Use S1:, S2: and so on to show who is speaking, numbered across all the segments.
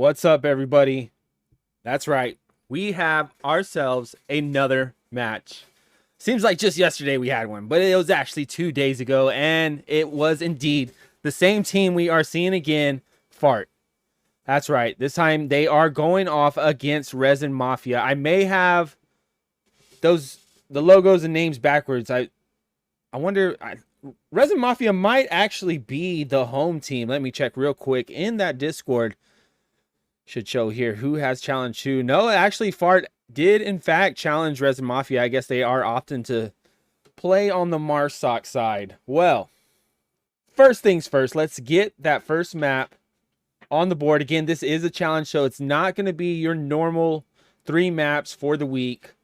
S1: What's up, everybody? That's right. We have ourselves another match. Seems like just yesterday we had one, but it was actually 2 days ago, and it was indeed the same team we are seeing again, F.A.R.T. That's right. This time they are going off against Resin Mafia. I may have the logos and names backwards. I wonder. Resin Mafia might actually be the home team. Let me check real quick in that Discord. Should show here who has challenged who. No, actually, F.A.R.T did in fact challenge Resin Mafia. I guess they are opting to play on the Marsoc side. Well, first things first, let's get that first map on the board. Again, this is a challenge, so it's not going to be your normal 3 maps for the week.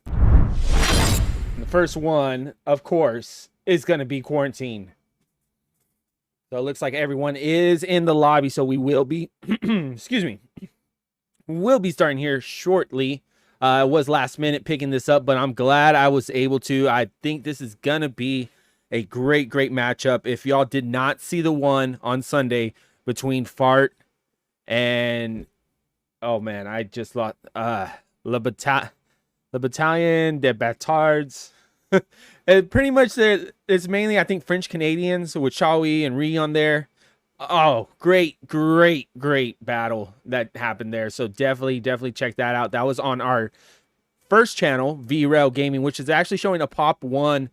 S1: The first one, of course, is going to be Quarantine. So it looks like everyone is in the lobby, so we will be, excuse me, we'll be starting here shortly. It was last minute picking this up, but I'm glad I was able to. I think this is going to be a great matchup. If y'all did not see the one on Sunday between F.A.R.T and, oh man, I just lost, Le Battalion des Batards. And pretty much it's mainly, I think, French Canadians with Chawi and Ri on there. Oh, great battle that happened there. So definitely check that out. That was on our first channel, VRL Gaming, which is actually showing a Pop 1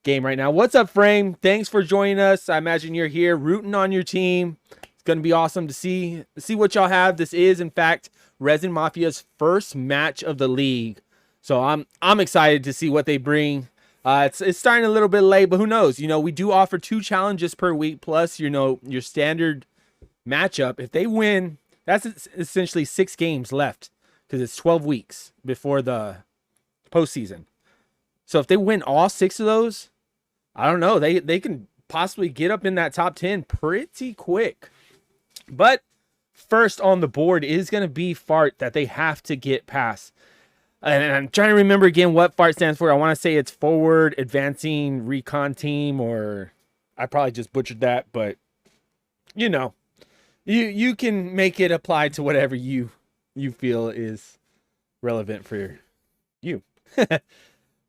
S1: game right now. What's up, Frame? Thanks for joining us. I imagine you're here rooting on your team. It's going to be awesome to see what y'all have. This is, in fact, Resin Mafia's first match of the league. So I'm excited to see what they bring. It's starting a little bit late, but who knows? You know, we do offer 2 challenges per week, plus, you know, your standard matchup. If they win, that's essentially 6 games left, because it's 12 weeks before the postseason. So if they win all 6 of those, I don't know, they can possibly get up in that top 10 pretty quick. But first on the board is going to be F.A.R.T that they have to get past. And I'm trying to remember again what F.A.R.T stands for. I want to say it's Forward Advancing Recon Team, or I probably just butchered that, but you know, you can make it apply to whatever you feel is relevant for you.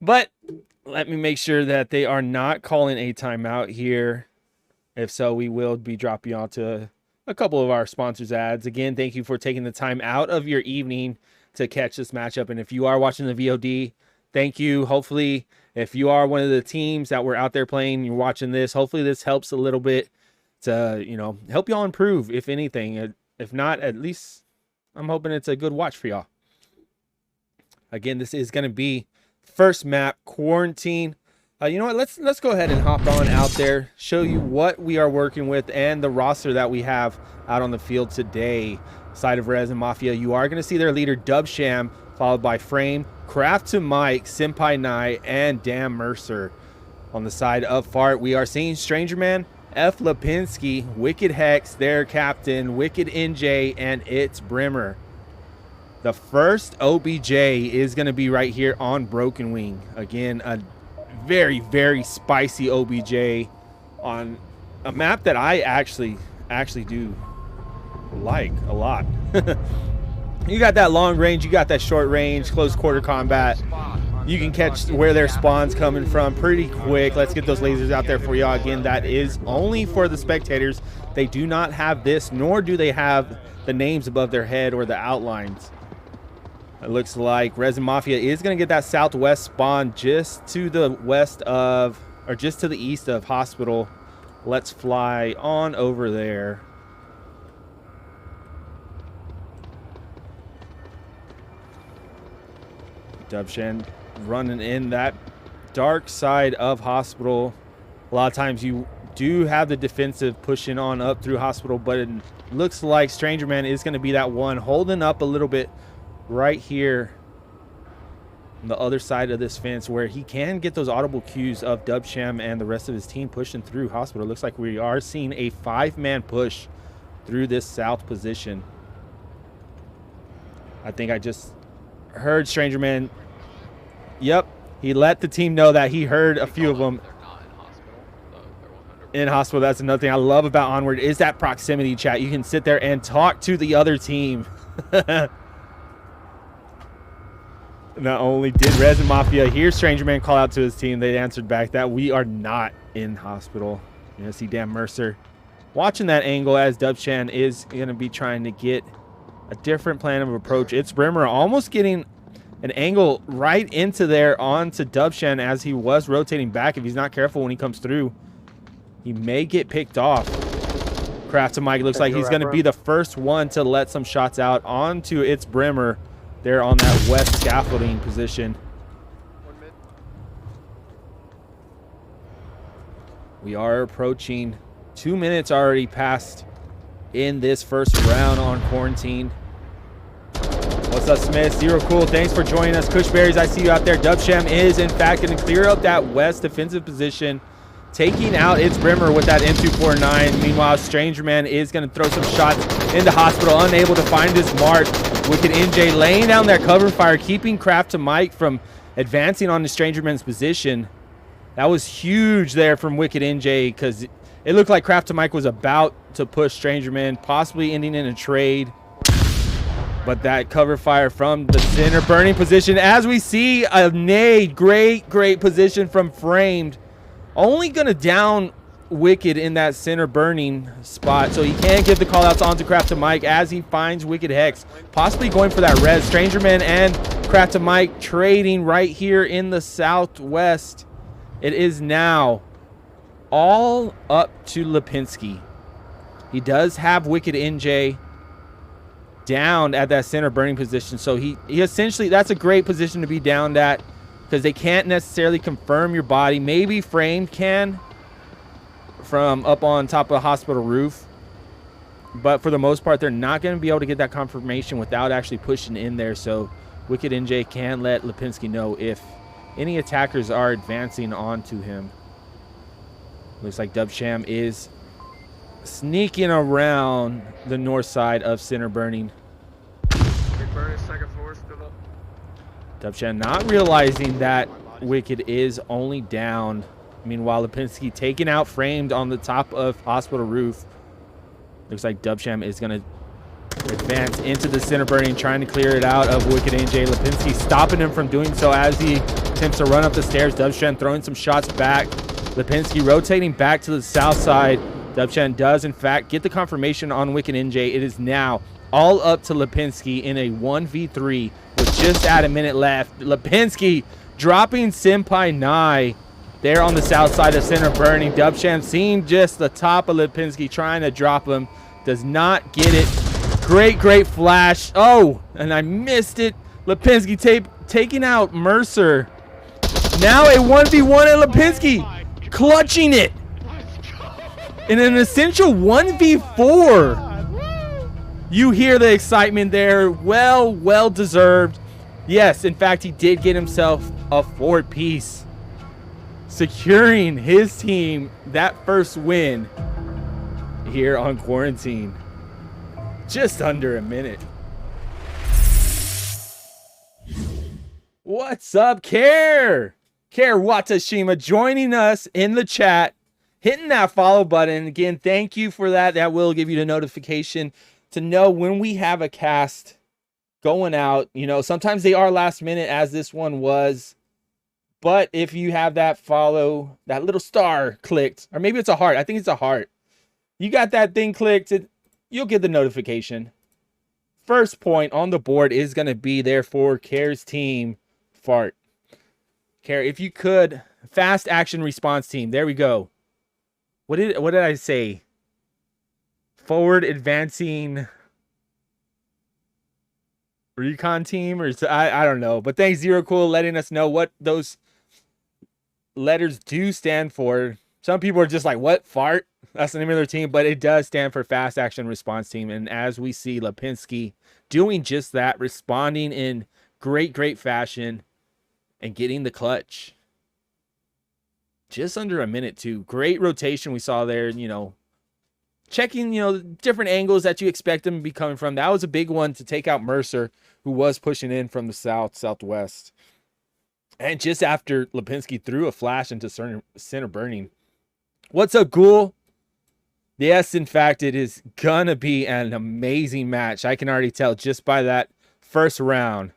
S1: But let me make sure that they are not calling a timeout here. If so, we will be dropping you onto a couple of our sponsors ads. Again, thank you for taking the time out of your evening to catch this matchup. And if you are watching the VOD, thank you. Hopefully, if you are one of the teams that were out there playing, you're watching this, hopefully this helps a little bit to, you know, help y'all improve, if anything. If not, at least I'm hoping it's a good watch for y'all. Again, this is going to be first map, Quarantine. You know what? Let's go ahead and hop on out there, show you what we are working with and the roster that we have out on the field today. Side of Resin Mafia, you are going to see their leader Dubsham, followed by Frame, Craft to Mike, Senpai Nye, and Dan Mercer. On the side of F.A.R.T, we are seeing Stranger Man, F. Lipinski, Wicked Hex, their captain, Wicked NJ, and It's Brimmer. The first OBJ is going to be right here on Broken Wing. Again, a very spicy OBJ on a map that I actually do like a lot. You got that long range, you got that short range, close quarter combat. You can catch where their spawn's coming from pretty quick. Let's get those lasers out there for y'all. Again, that is only for the spectators. They do not have this, nor do they have the names above their head or the outlines. It looks like Resin Mafia is going to get that southwest spawn just to the west of, or just to the east of Hospital. Let's fly on over there. Dubshan running in that dark side of Hospital. A lot of times you do have the defensive pushing on up through Hospital, but it looks like Stranger Man is going to be that one holding up a little bit right here on the other side of this fence, where he can get those audible cues of Dubsham and the rest of his team pushing through Hospital. Looks like we are seeing a 5-man push through this south position. I think I just heard Stranger Man. Yep, he let the team know that he heard a few of them. in hospital. That's another thing I love about Onward is that proximity chat. You can sit there and talk to the other team. Not only did Resin Mafia hear Stranger Man call out to his team, they answered back that we are not in hospital. You're going to see Dan Mercer watching that angle as Dubchan is going to be trying to get a different plan of approach. It's Brimmer almost getting an angle right into there onto Dubchan as he was rotating back. If he's not careful when he comes through, he may get picked off. Craft to Mike looks like he's going to be the first one to let some shots out onto It's Brimmer there on that west scaffolding position. We are approaching 2 minutes already passed in this first round on quarantine. What's up, Smith? Zero Cool, thanks for joining us. Cushberries, I see you out there. Dubsham is, in fact, going to clear up that west defensive position, taking out It's Brimmer with that M249. Meanwhile, Stranger Man is going to throw some shots into hospital, unable to find his mark. Wicked NJ laying down that cover fire, keeping Craft to Mike from advancing on the Stranger Man's position. That was huge there from Wicked NJ because it looked like Craft to Mike was about to push Stranger Man, possibly ending in a trade. But that cover fire from the center burning position, as we see a nade, great position from Framed. Only going to down Wicked in that center burning spot, so he can't give the call outs onto Craft to Mike as he finds Wicked Hex, possibly going for that res. Stranger Man and Craft to Mike trading right here in the southwest. It is now all up to Lipinski. He does have Wicked NJ down at that center burning position, so he essentially, that's a great position to be downed at because they can't necessarily confirm your body. Maybe Framed can from up on top of the hospital roof, but for the most part they're not going to be able to get that confirmation without actually pushing in there. So Wicked NJ can let Lipinski know if any attackers are advancing onto him. Looks like Dubsham is sneaking around the north side of center burning. Dubsham not realizing that Wicked is only down. Meanwhile, Lipinski taking out Framed on the top of hospital roof. Looks like Dubsham is going to advance into the center burning, trying to clear it out of Wicked NJ. Lipinski stopping him from doing so as he attempts to run up the stairs. Dubsham throwing some shots back. Lipinski rotating back to the south side. Dubsham does, in fact, get the confirmation on Wicked NJ. It is now all up to Lipinski in a 1v3 with just at a minute left. Lipinski dropping Senpai Nye there on the south side of center burning. Dubsham seeing just the top of Lipinski, trying to drop him. Does not get it. Great flash. Oh, and I missed it. Lipinski taking out Mercer. Now a 1v1 and Lipinski clutching it in an essential 1v4. You hear the excitement there. Well deserved. Yes, in fact, he did get himself a 4-piece, securing his team that first win here on quarantine. Just under a minute. What's up, Care Watashima joining us in the chat, hitting that follow button. Again, thank you for that. That will give you the notification to know when we have a cast going out. You know, sometimes they are last minute, as this one was. But if you have that follow, that little star clicked, or maybe it's a heart. I think it's a heart. You got that thing clicked, you'll get the notification. First point on the board is going to be there for Care's team, F.A.R.T. Care, if you could, fast action response team. There we go. What did I say? Forward advancing recon team, or I don't know. But thanks, Zero Cool, letting us know what those letters do stand for. Some people are just like, what? F.A.R.T? That's the name of their team, but it does stand for Fast Action Response Team. And as we see Lipinski doing just that, responding in great fashion and getting the clutch. Just under a minute, too. Great rotation we saw there, you know, checking, you know, different angles that you expect them to be coming from. That was a big one to take out Mercer, who was pushing in from the southwest. And just after Lipinski threw a flash into center burning, What's up, Ghoul? Yes, in fact, it is gonna be an amazing match. I can already tell just by that first round.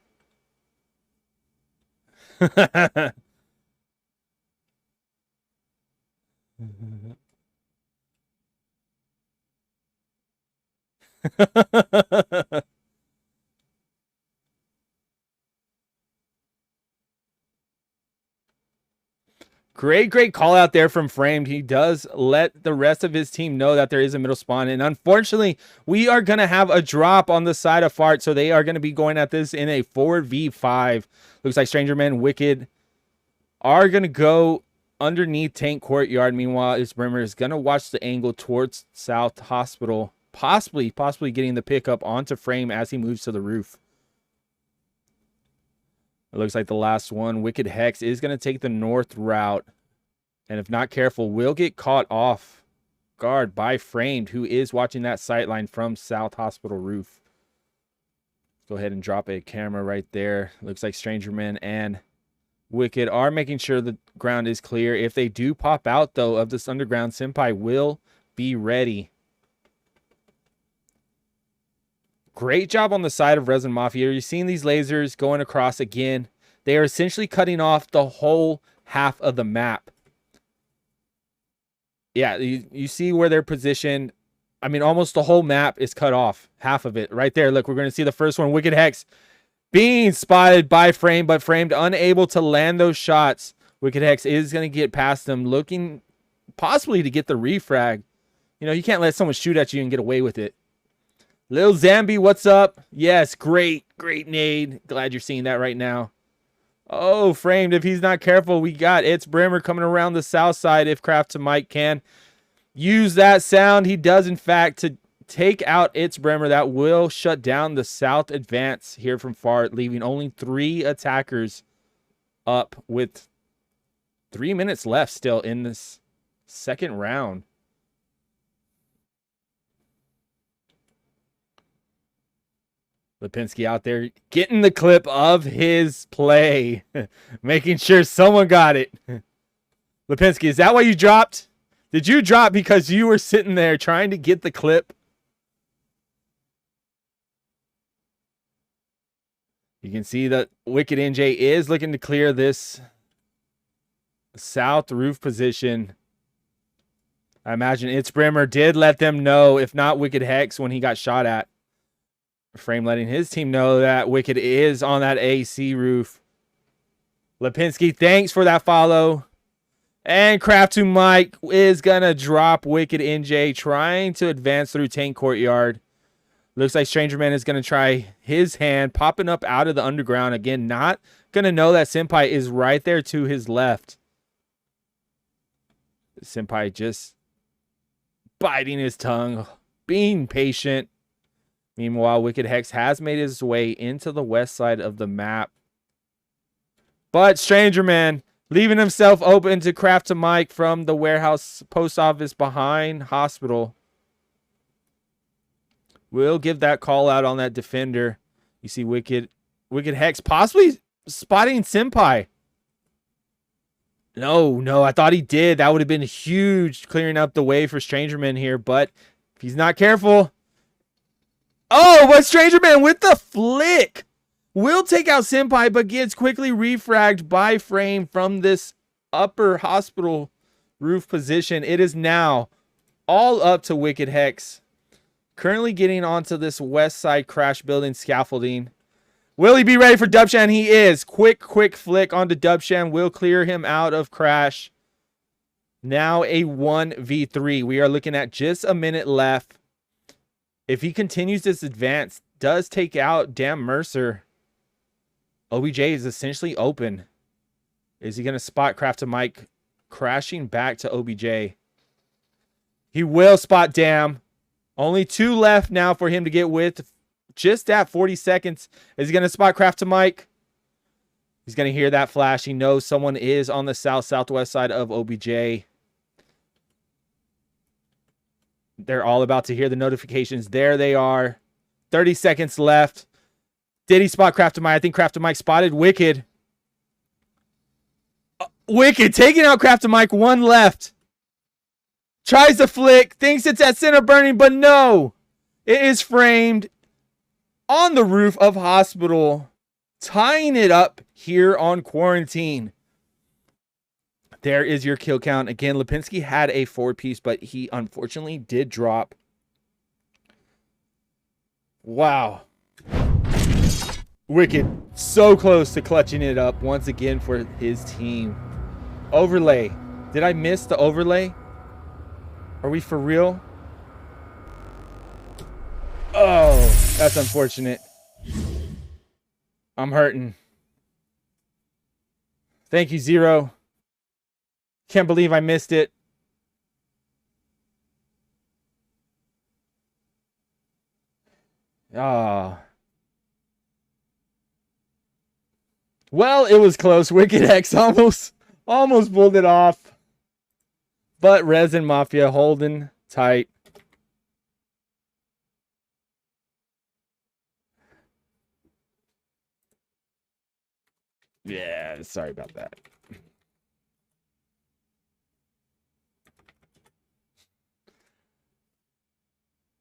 S1: Great call out there from Framed. He does let the rest of his team know that there is a middle spawn. And unfortunately, we are going to have a drop on the side of F.A.R.T. So they are going to be going at this in a 4v5. Looks like Stranger Man, Wicked are going to go underneath Tank Courtyard. Meanwhile, his Brimmer is going to watch the angle towards South Hospital. Possibly getting the pickup onto Frame as he moves to the roof. It looks like the last one, Wicked Hex, is going to take the north route. And if not careful, will get caught off guard by Framed, who is watching that sightline from South Hospital roof. Go ahead and drop a camera right there. Looks like Strangerman and Wicked are making sure the ground is clear. If they do pop out, though, of this underground, Senpai will be ready. Great job on the side of Resin Mafia. You're seeing these lasers going across again. They are essentially cutting off the whole half of the map. Yeah, you see where they're positioned. I mean, almost the whole map is cut off. Half of it right there. Look, we're going to see the first one. Wicked Hex being spotted by Frame, but Framed unable to land those shots. Wicked Hex is going to get past them, looking possibly to get the refrag. You know, you can't let someone shoot at you and get away with it. Lil Zambi, what's up? Yes, great nade. Glad you're seeing that right now. Oh, Framed, if he's not careful, we got It's Brimmer coming around the south side if Craft to Mike can use that sound. He does, in fact, to take out It's Brimmer. That will shut down the south advance here from F.A.R.T, leaving only 3 attackers up with 3 minutes left still in this second round. Lipinski out there getting the clip of his play, making sure someone got it. Lipinski, is that why you dropped? Did you drop because you were sitting there trying to get the clip? You can see that Wicked NJ is looking to clear this south roof position. I imagine It's Brimmer did let them know, if not Wicked Hex, when he got shot at. Frame letting his team know that Wicked is on that AC roof. Lipinski, thanks for that follow. And Craft to Mike is going to drop Wicked NJ, trying to advance through Tank Courtyard. Looks like Strangerman is going to try his hand, popping up out of the underground. Again, not going to know that Senpai is right there to his left. Senpai just biting his tongue, being patient. Meanwhile, Wicked Hex has made his way into the west side of the map. But Strangerman leaving himself open to Craft to Mike from the warehouse post office behind hospital. We'll give that call out on that defender. You see Wicked Hex possibly spotting Senpai. No, I thought he did. That would have been huge, clearing up the way for Strangerman here. But if he's not careful... Oh, but Strangerman with the flick will take out Senpai, but gets quickly refragged by Frame from this upper hospital roof position. It is now all up to Wicked Hex. Currently getting onto this west side crash building scaffolding. Will he be ready for Dubshan? He is. Quick flick onto Dubshan will clear him out of crash. Now a 1v3. We are looking at just a minute left. If he continues this advance, does take out Damn Mercer, OBJ is essentially open. Is he going to spot Craft to Mike crashing back to OBJ? He will spot Damn. Only 2 left now for him to get with. Just at 40 seconds. Is he going to spot Craft to Mike? He's going to hear that flash. He knows someone is on the southwest side of OBJ. They're all about to hear the notifications. There they are. 30 seconds left. Did he spot Craft to Mike? I think Craft to Mike spotted Wicked. Wicked taking out Craft to Mike. 1 left. Tries to flick, thinks it's at center burning, but no. It is framed on the roof of hospital, tying it up here on quarantine. There is your kill count. Again, Lipinski had a 4-piece, but he unfortunately did drop. Wow. Wicked. So close to clutching it up once again for his team. Overlay. Did I miss the overlay? Are we for real? Oh, that's unfortunate. I'm hurting. Thank you, Zero. Can't believe I missed it. Ah. Well, it was close. Wicked X almost pulled it off. But Resin Mafia holding tight. Yeah, sorry about that.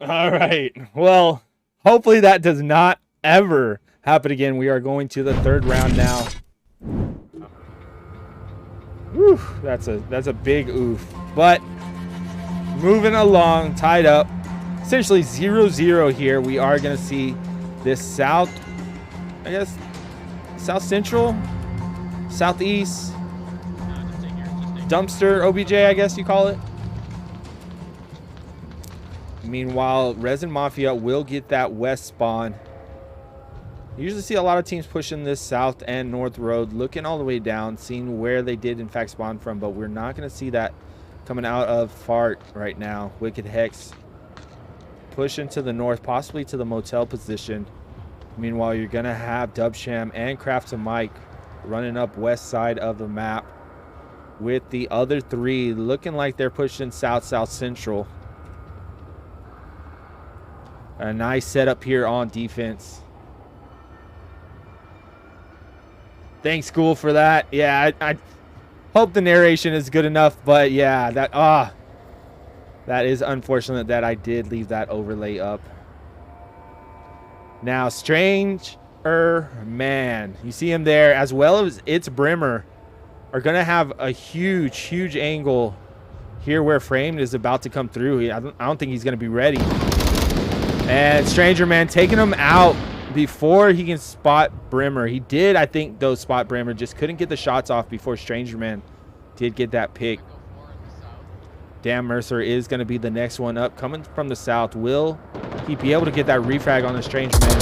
S1: All right. Well, hopefully that does not ever happen again. We are going to the third round now. Whew, that's a big oof. But moving along, tied up. Essentially 0-0 here. We are going to see this south, I guess, south central, southeast, dumpster OBJ, I guess you call it. Meanwhile, Resin Mafia will get that west spawn. You usually see a lot of teams pushing this south and north road, looking all the way down, seeing where they did in fact spawn from, but we're not going to see that coming out of F.A.R.T right now. Wicked Hex pushing to the north, possibly to the motel position. Meanwhile, you're going to have Dubsham and Craft Mike running up west side of the map, with the other three looking like they're pushing south central. A nice setup here on defense. Thanks, School, for that. Yeah, I hope the narration is good enough, but yeah, that is unfortunate that I did leave that overlay up. Now, Stranger Man, you see him there, as well as its Brimmer, are going to have a huge angle here where Framed is about to come through. I don't think he's going to be ready. And Stranger Man taking him out before he can spot Brimmer. He did, I think, though, spot Brimmer. Just couldn't get the shots off before Stranger Man did get that pick. Dan Mercer is going to be the next one up. Coming from the south. Will he be able to get that refrag on the Stranger Man?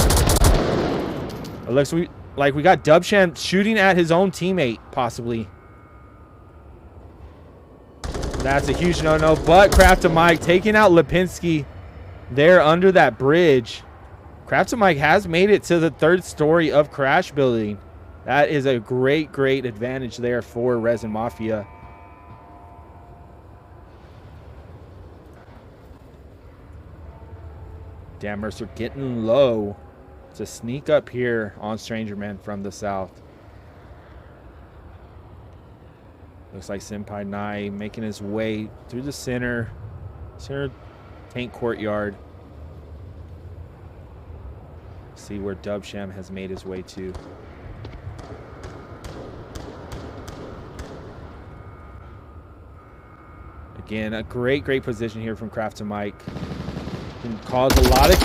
S1: It looks like we got Dubsham shooting at his own teammate, possibly. That's a huge no-no. But Craft Mike taking out Lipinski there under that bridge. Craft Mike has made it to the third story of Crash Building. That is a great advantage there for Resin Mafia. Dan Mercer getting low to sneak up here on Stranger Man from the south. Looks like Senpai Nai making his way through the center tank courtyard. See where Dubsham has made his way to. Again, a great position here from Craft Mike. Can cause a lot of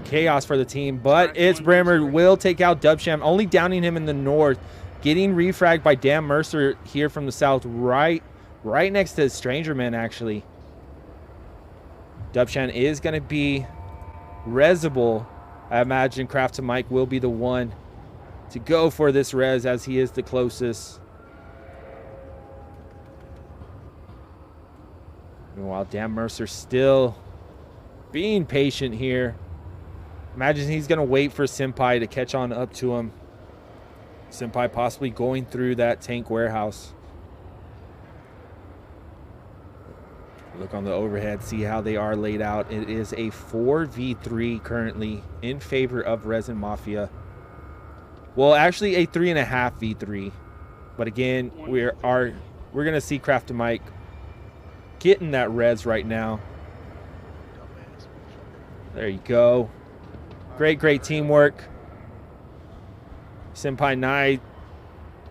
S1: chaos for the team, but it's Brimmer will take out Dubsham, only downing him in the north, getting refragged by Dan Mercer here from the south, right next to Stranger Man, actually. Dubsham is going to be resable. I imagine Craft Mike will be the one to go for this res, as he is the closest. Meanwhile, Dan Mercer still being patient here. Imagine he's going to wait for Senpai to catch on up to him. Senpai possibly going through that tank warehouse. Look on the overhead, see how they are laid out. It is a 4v3 currently in favor of Resin Mafia. Well, actually a 3.5v3. But again, we're going to see Craft Mike getting that res right now. There you go. Great teamwork. Senpai Nai,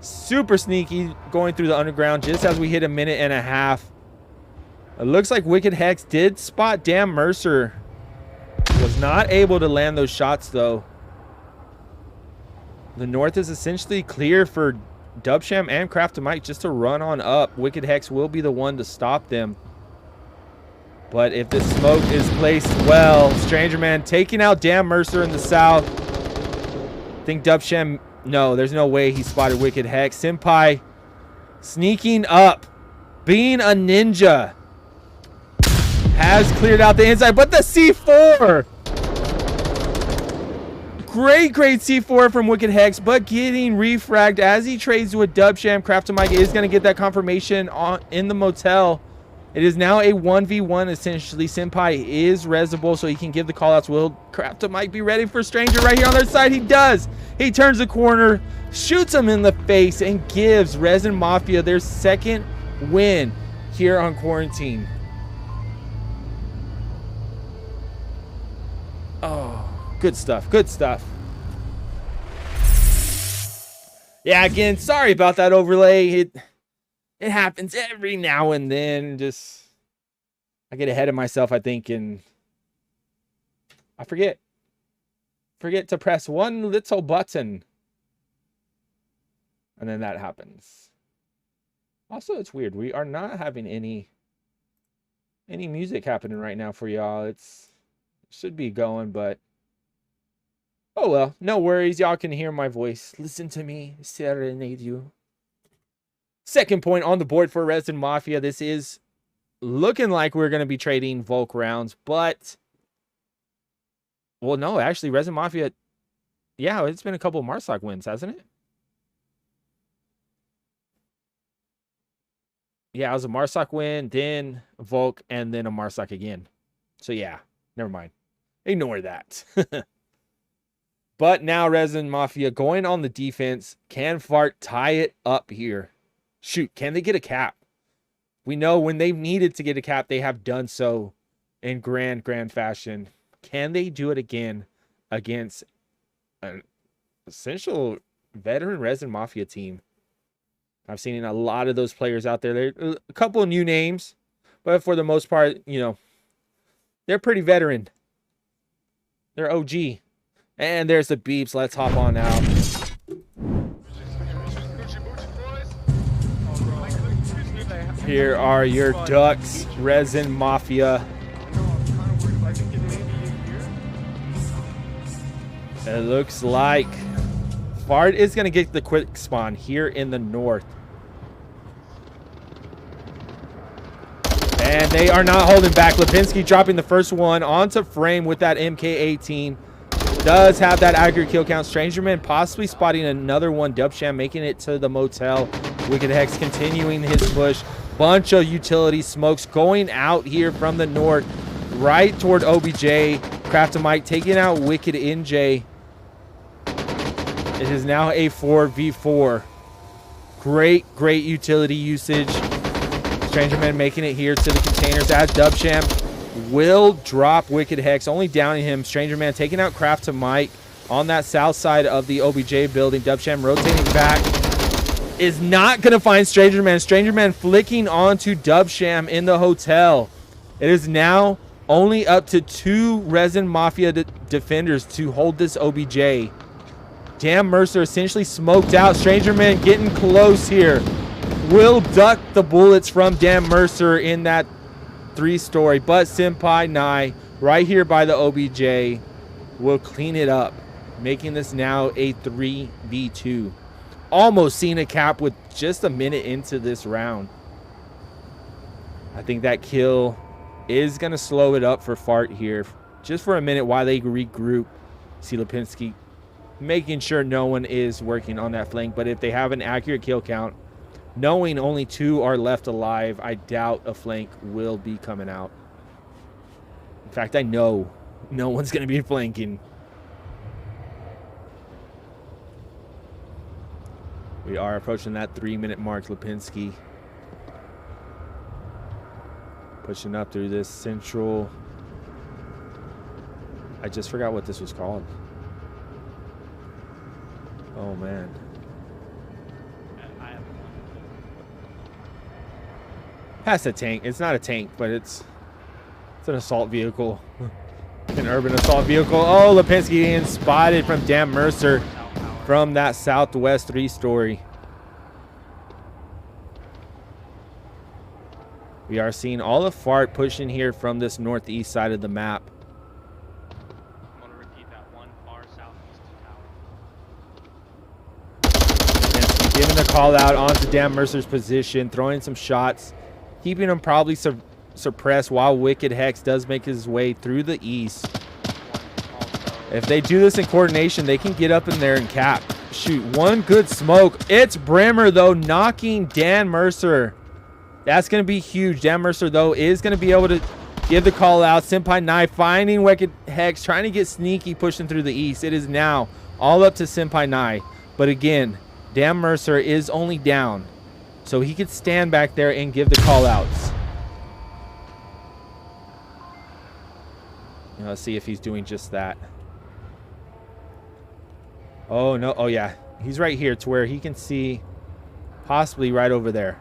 S1: super sneaky, going through the underground just as we hit 1.5 minutes. It looks like Wicked Hex did spot Dan Mercer. Was not able to land those shots, though. The north is essentially clear for Dubsham and Craft2Mike just to run on up. Wicked Hex will be the one to stop them. But if the smoke is placed well, Stranger Man taking out Dan Mercer in the south. I think Dubsham, no, there's no way he spotted Wicked Hex. Senpai sneaking up, being a ninja. Has cleared out the inside, but the C4. Great C4 from Wicked Hex, but getting refragged as he trades with Dubsham. Craft2Mike is going to get that confirmation in the motel. It is now a 1v1 essentially. Senpai is resable, so he can give the callouts. Will Craft2Mike be ready for Stranger right here on their side? He does. He turns the corner, shoots him in the face, and gives Resin Mafia their second win here on Quarantine. Oh, good stuff. Good stuff. Yeah, again, sorry about that overlay. It happens every now and then. Just, I get ahead of myself, I think, and I forget to press one little button. And then that happens. Also, it's weird. We are not having any music happening right now for y'all. It should be going, but oh well, no worries. Y'all can hear my voice. Listen to me serenade you. Second point on the board for Resin Mafia. This is looking like we're going to be trading Volk rounds, but well, no, actually Resin Mafia, yeah, it's been a couple of Marsoc wins, hasn't it? Yeah, it was a Marsoc win, then Volk, and then a Marsoc again. So yeah, never mind. Ignore that. But now Resin Mafia going on the defense. Can F.A.R.T tie it up here? Shoot, can they get a cap? We know when they've needed to get a cap, they have done so in grand fashion. Can they do it again against an essential veteran Resin Mafia team? I've seen a lot of those players out there. There are a couple of new names, but for the most part, you know, they're pretty veteran. They're OG. And there's the beeps. Let's hop on out. Here are your ducks, Resin Mafia. It looks like F.A.R.T is going to get the quick spawn here in the north. And they are not holding back. Lipinski dropping the first one onto frame with that MK18. Does have that accurate kill count. Strangerman possibly spotting another one. Dubsham making it to the motel. Wicked Hex continuing his push. Bunch of utility smokes going out here from the north. Right toward OBJ. Craft2Mike taking out Wicked NJ. It is now a 4v4. Great utility usage. Strangerman making it here to the containers as Dubsham will drop Wicked Hex, only downing him. Strangerman taking out Craft2Mike on that south side of the OBJ building. Dubsham rotating back. Is not going to find Strangerman. Strangerman flicking onto Dubsham in the hotel. It is now only up to 2 Resin Mafia defenders to hold this OBJ. Dan Mercer essentially smoked out. Strangerman getting close here. Will duck the bullets from Dan Mercer in that 3-story, but Senpai Nai right here by the OBJ will clean it up, making this now a 3v2. Almost seen a cap with just a minute into this round. I think that kill is going to slow it up for F.A.R.T here just for a minute while they regroup. See Lipinski making sure no one is working on that flank, but if they have an accurate kill count, knowing only 2 are left alive, I doubt a flank will be coming out. In fact, I know no one's going to be flanking. We are approaching that 3-minute mark. Lipinski Pushing up through this central. I just forgot what this was called. Oh, man. Past a tank. It's not a tank, but it's an assault vehicle. An urban assault vehicle. Oh, Lipinski getting spotted from Dan Mercer from that southwest 3-story. We are seeing all of F.A.R.T pushing here from this northeast side of the map.
S2: I'm going to repeat that one far southeast tower.
S1: Giving the call out onto Dan Mercer's position, throwing some shots, keeping him probably suppressed while Wicked Hex does make his way through the east. If they do this in coordination, they can get up in there and cap. Shoot, one good smoke. It's Brimmer, though, knocking Dan Mercer. That's going to be huge. Dan Mercer, though, is going to be able to give the call out. Senpai Nai finding Wicked Hex, trying to get sneaky, pushing through the east. It is now all up to Senpai Nai. But again, Dan Mercer is only down, so he could stand back there and give the call outs. Let's see if he's doing just that. Oh, no. Oh, yeah. He's right here to where he can see possibly right over there.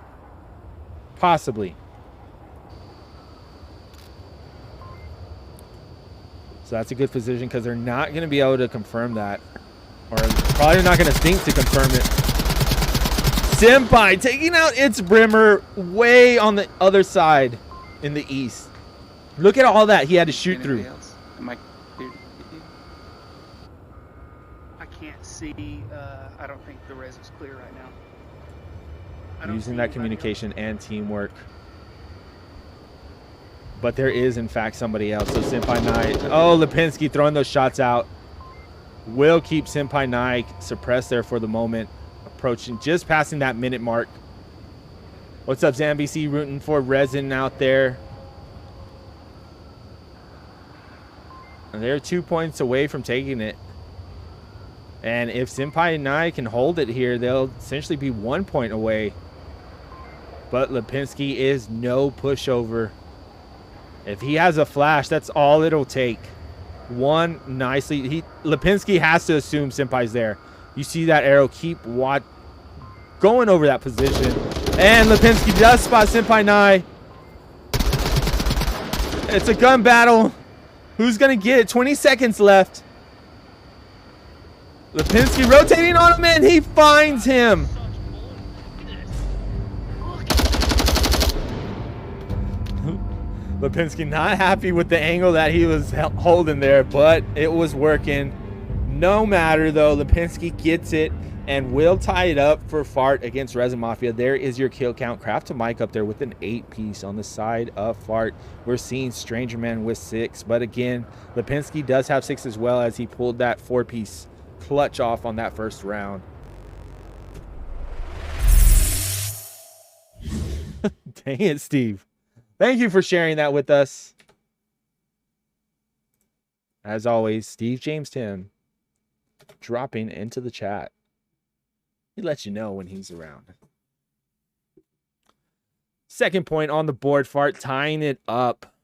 S1: Possibly. So that's a good position because they're not going to be able to confirm that. Or probably not going to think to confirm it. Senpai taking out its Brimmer way on the other side in the east. Look at all that he had to shoot through.
S3: Am I clear? I can't see. I don't think the res is clear right now.
S1: Using that communication and teamwork. But there is, in fact, somebody else. So Senpai Nai. Oh, Lipinski throwing those shots out. Will keep Senpai Nai suppressed there for the moment. Approaching, just passing that minute mark. What's up, ZamBC? Rooting for Resin out there. And they're 2 points away from taking it. And if Senpai Nai can hold it here, they'll essentially be 1 point away. But Lipinski is no pushover. If he has a flash, that's all it'll take. One nicely. Lipinski has to assume Senpai's there. You see that arrow keep going over that position. And Lipinski does spot Senpai Nai. It's a gun battle. Who's going to get it? 20 seconds left. Lipinski rotating on him, and he finds him. Lipinski not happy with the angle that he was holding there, but it was working. No matter, though, Lipinski gets it and will tie it up for F.A.R.T against Resin Mafia. There is your kill count. Craft to Mike up there with an 8-piece on the side of F.A.R.T. We're seeing Stranger Man with 6, but again, Lipinski does have 6 as well as he pulled that 4-piece clutch off on that first round. Dang it, Steve. Thank you for sharing that with us. As always, Steve James Tim dropping into the chat. He lets you know when he's around. Second point on the board, F.A.R.T tying it up.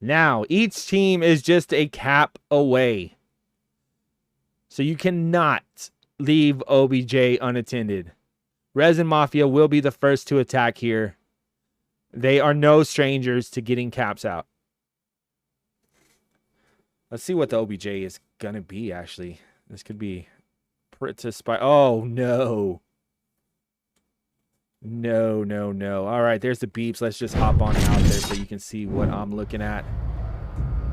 S1: Now, each team is just a cap away. So you cannot leave OBJ unattended. Resin Mafia will be the first to attack here. They are no strangers to getting caps out. Let's see what the OBJ is going to be, actually. This could be to spy. Oh, no. No, no, no. All right, there's the beeps. Let's just hop on out there so you can see what I'm looking at.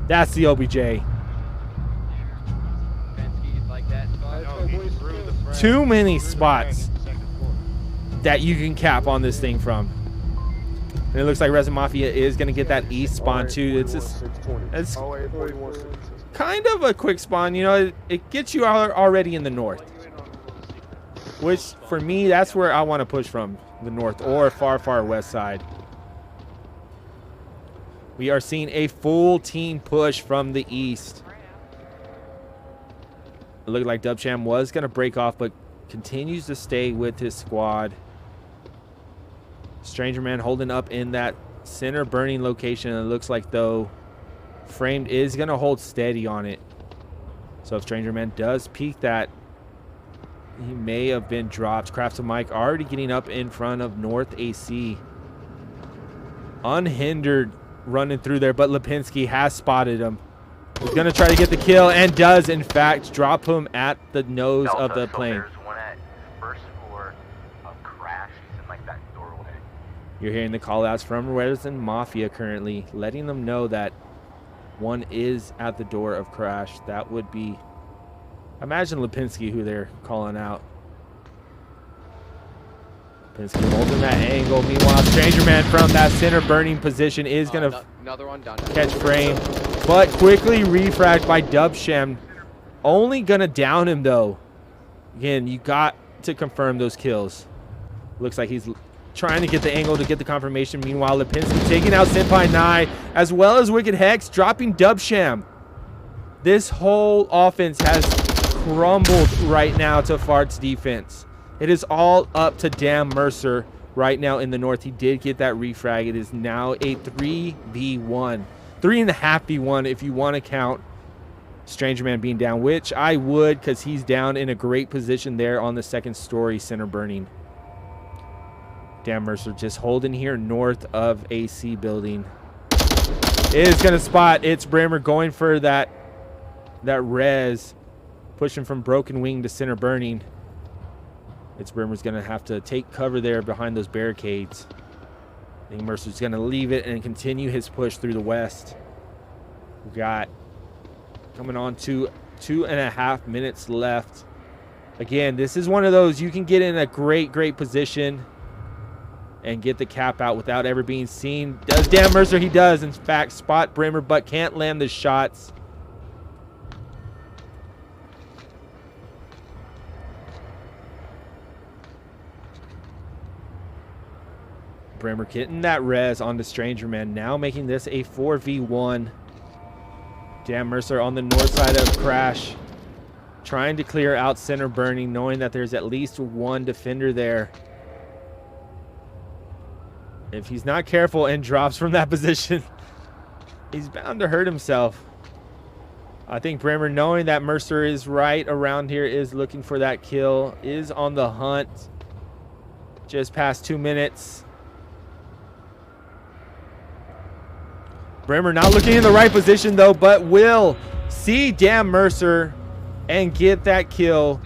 S1: That's the OBJ. Too many spots that you can cap on this thing from. And it looks like Resin Mafia is going to get that east spawn too. It's kind of a quick spawn. You know, it gets you already in the north. Which, for me, that's where I want to push from. The north or far, far west side. We are seeing a full team push from the east. It looked like Dubcham was going to break off, but continues to stay with his squad. Stranger Man holding up in that center burning location. It looks like, though, Framed is going to hold steady on it. So if Stranger Man does peek that, he may have been dropped. Crafts of Mike already getting up in front of North AC. Unhindered running through there, but Lipinski has spotted him. He's going to try to get the kill and does, in fact, drop him at the nose of the plane.
S4: There's one at first floor of crash. He's in like that doorway.
S1: You're hearing the call-outs from Resin Mafia currently, letting them know that one is at the door of crash. That would be, imagine Lipinski who they're calling out. Lipinski holding that angle. Meanwhile, Stranger Man from that center burning position is going to
S5: another one done.
S1: catch Frame, but quickly refragged by Dubshem. Only going to down him, though. Again, you got to confirm those kills. Looks like he's trying to get the angle to get the confirmation. Meanwhile, Lipinski taking out Senpai Nai, as well as Wicked Hex, dropping Dubsham. This whole offense has crumbled right now to F.A.R.T's defense. It is all up to Damn Mercer right now in the north. He did get that refrag. It is now a 3v1. 3.5v1 if you want to count Stranger Man being down, which I would, because he's down in a great position there on the second story center burning. Damn Mercer just holding here north of AC building. Is going to spot. It's Brammer going for that res. Pushing from Broken Wing to center burning. It's Brimmer's going to have to take cover there behind those barricades. I think Mercer's going to leave it and continue his push through the west. We got coming on to 2.5 minutes left. Again, this is one of those you can get in a great position and get the cap out without ever being seen. Does Damn Mercer? He does, in fact, spot Brimmer, but can't land the shots. Brimmer getting that res on the Stranger Man, now making this a 4v1. Damn Mercer on the north side of Crash, trying to clear out center burning, knowing that there's at least one defender there. If he's not careful and drops from that position, he's bound to hurt himself. I think Brimmer, knowing that Mercer is right around here, is looking for that kill, is on the hunt. Just past 2 minutes. Brimmer not looking in the right position, though, but will see Damn Mercer and get that kill,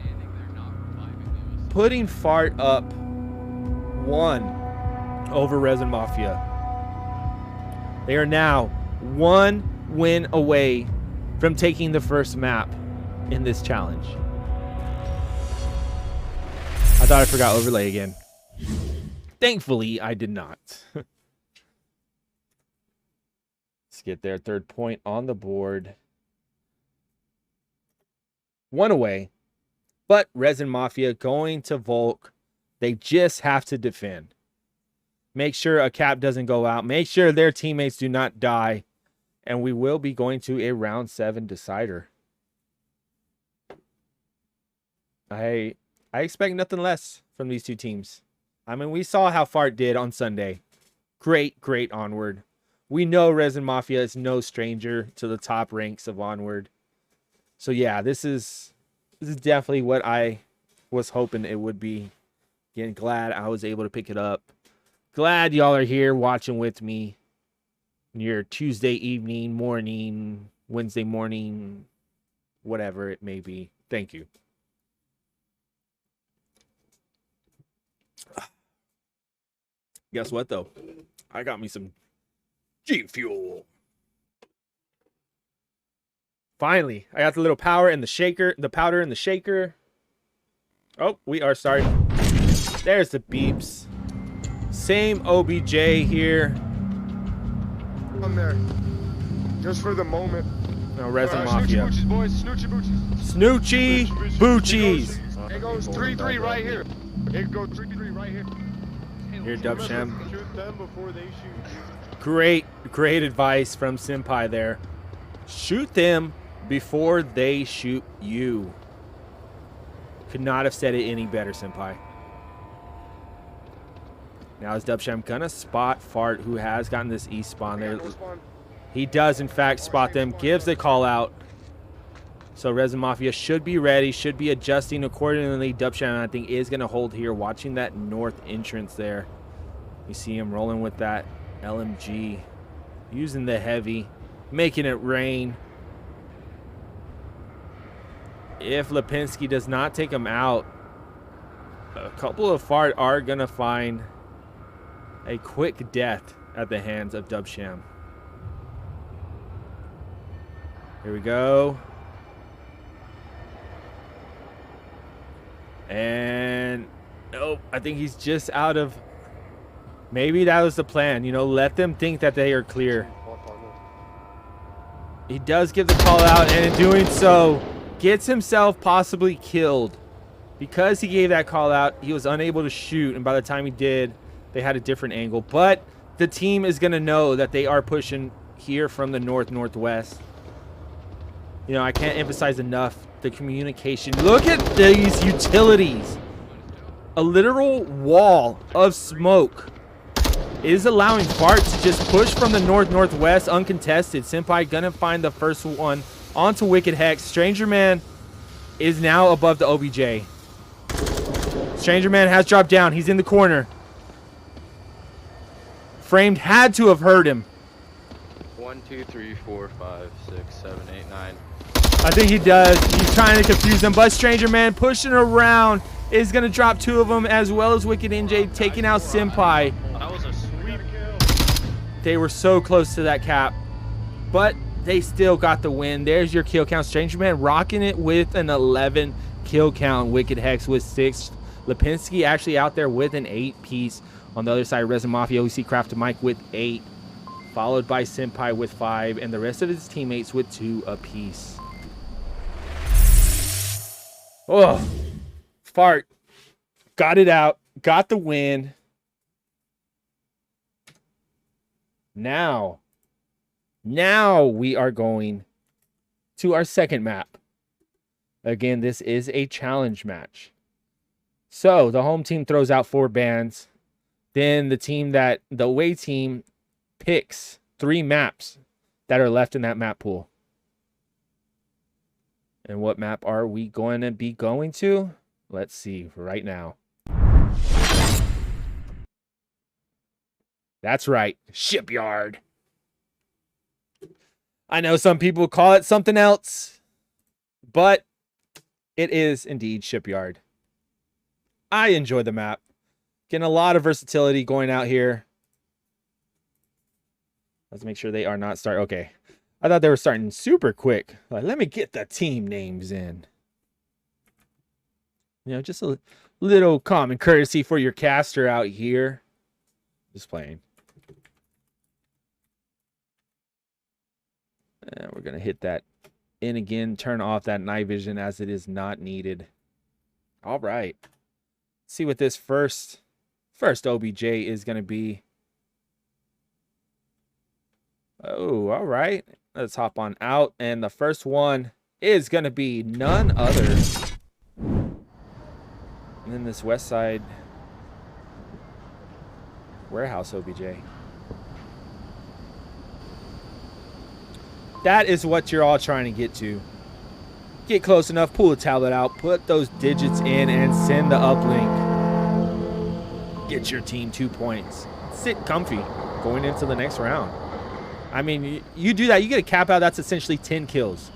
S1: putting F.A.R.T up 1 over Resin Mafia. They are now 1 win away from taking the first map in this challenge. I thought I forgot overlay again. Thankfully, I did not. Let's get their third point on the board. 1 away, but Resin Mafia going to Volk. They just have to defend. Make sure a cap doesn't go out. Make sure their teammates do not die. And we will be going to a round 7 decider. I expect nothing less from these two teams. I mean, we saw how F.A.R.T did on Sunday. Great Onward. We know Resin Mafia is no stranger to the top ranks of Onward. So yeah, this is definitely what I was hoping it would be. Again, glad I was able to pick it up. Glad y'all are here watching with me. Your Tuesday evening, morning, Wednesday morning, whatever it may be. Thank you. Guess what, though? I got me some G Fuel. Finally, I got the little power in the shaker, the powder in the shaker. Oh, we are starting. There's the beeps. Same OBJ here.
S6: On there. Just for the moment.
S1: No, Resin Mafia.
S6: Snoochie Boochies, boys. Snoochie Boochies.
S1: Snoochie Boochies.
S6: It goes 3-3 right here. It goes 3-3 right here.
S1: Here, Dubsham.
S6: Shoot them before they shoot
S1: Great advice from Senpai there. Shoot them before they shoot you. Could not have said it any better, Senpai. Now is Dubsham gonna spot F.A.R.T, who has gotten this east spawn there?
S6: No spawn.
S1: He does, in fact, spot them. Gives the call out. So Resin Mafia should be ready, should be adjusting accordingly. Dubsham, I think, is going to hold here, watching that north entrance there. You see him rolling with that LMG, using the heavy, making it rain. If Lipinski does not take him out, a couple of F.A.R.T are going to find a quick death at the hands of Dubsham. Here we go. And nope, I think he's just out of. Maybe that was the plan, you know, let them think that they are clear. He does give the call out, and in doing so, gets himself possibly killed. Because he gave that call out, he was unable to shoot, and by the time he did, they had a different angle. But the team is going to know that they are pushing here from the northwest. You know, I can't emphasize enough the communication. Look at these utilities. A literal wall of smoke is allowing F.A.R.T to just push from the northwest uncontested. Senpai gonna find the first one onto Wicked Hex. Stranger Man is now above the OBJ. Stranger Man has dropped down. He's in the corner. Framed had to have heard him.
S5: 1, 2, 3, 4, 5, 6, 7, 8, 9.
S1: I think he does. He's trying to confuse them, but Stranger Man pushing around is going to drop 2 of them, as well as Wicked NJ taking out Senpai.
S2: That was a sweet kill.
S1: They were so close to that cap, but they still got the win. There's your kill count. Stranger Man rocking it with an 11 kill count. Wicked Hex with 6. Lipinski actually out there with an 8-piece. On the other side, Resin Mafia, we see Crafted Mike with 8, followed by Senpai with 5, and the rest of his teammates with 2 apiece. Oh, F.A.R.T got it out, got the win. Now we are going to our second map. Again, this is a challenge match. So the home team throws out 4 bans. Then the away team picks 3 maps that are left in that map pool. And what map are we going to be going to? Let's see right now. That's right, Shipyard. I know some people call it something else, but it is indeed Shipyard. I enjoy the map. Getting a lot of versatility going out here. Let's make sure they are not starting. Okay. I thought they were starting super quick. Like, let me get the team names in. You know, just a little common courtesy for your caster out here. Just playing. And we're going to hit that in again. Turn off that night vision as it is not needed. All right. Let's see what this first OBJ is going to be. Oh, all right. Let's hop on out. And the first one is going to be none other than this West Side Warehouse OBJ. That is what you're all trying to get to. Get close enough, pull the tablet out, put those digits in, and send the uplink. Get your team 2 points. Sit comfy going into the next round. I mean, you do that, you get a cap out, that's essentially 10 kills.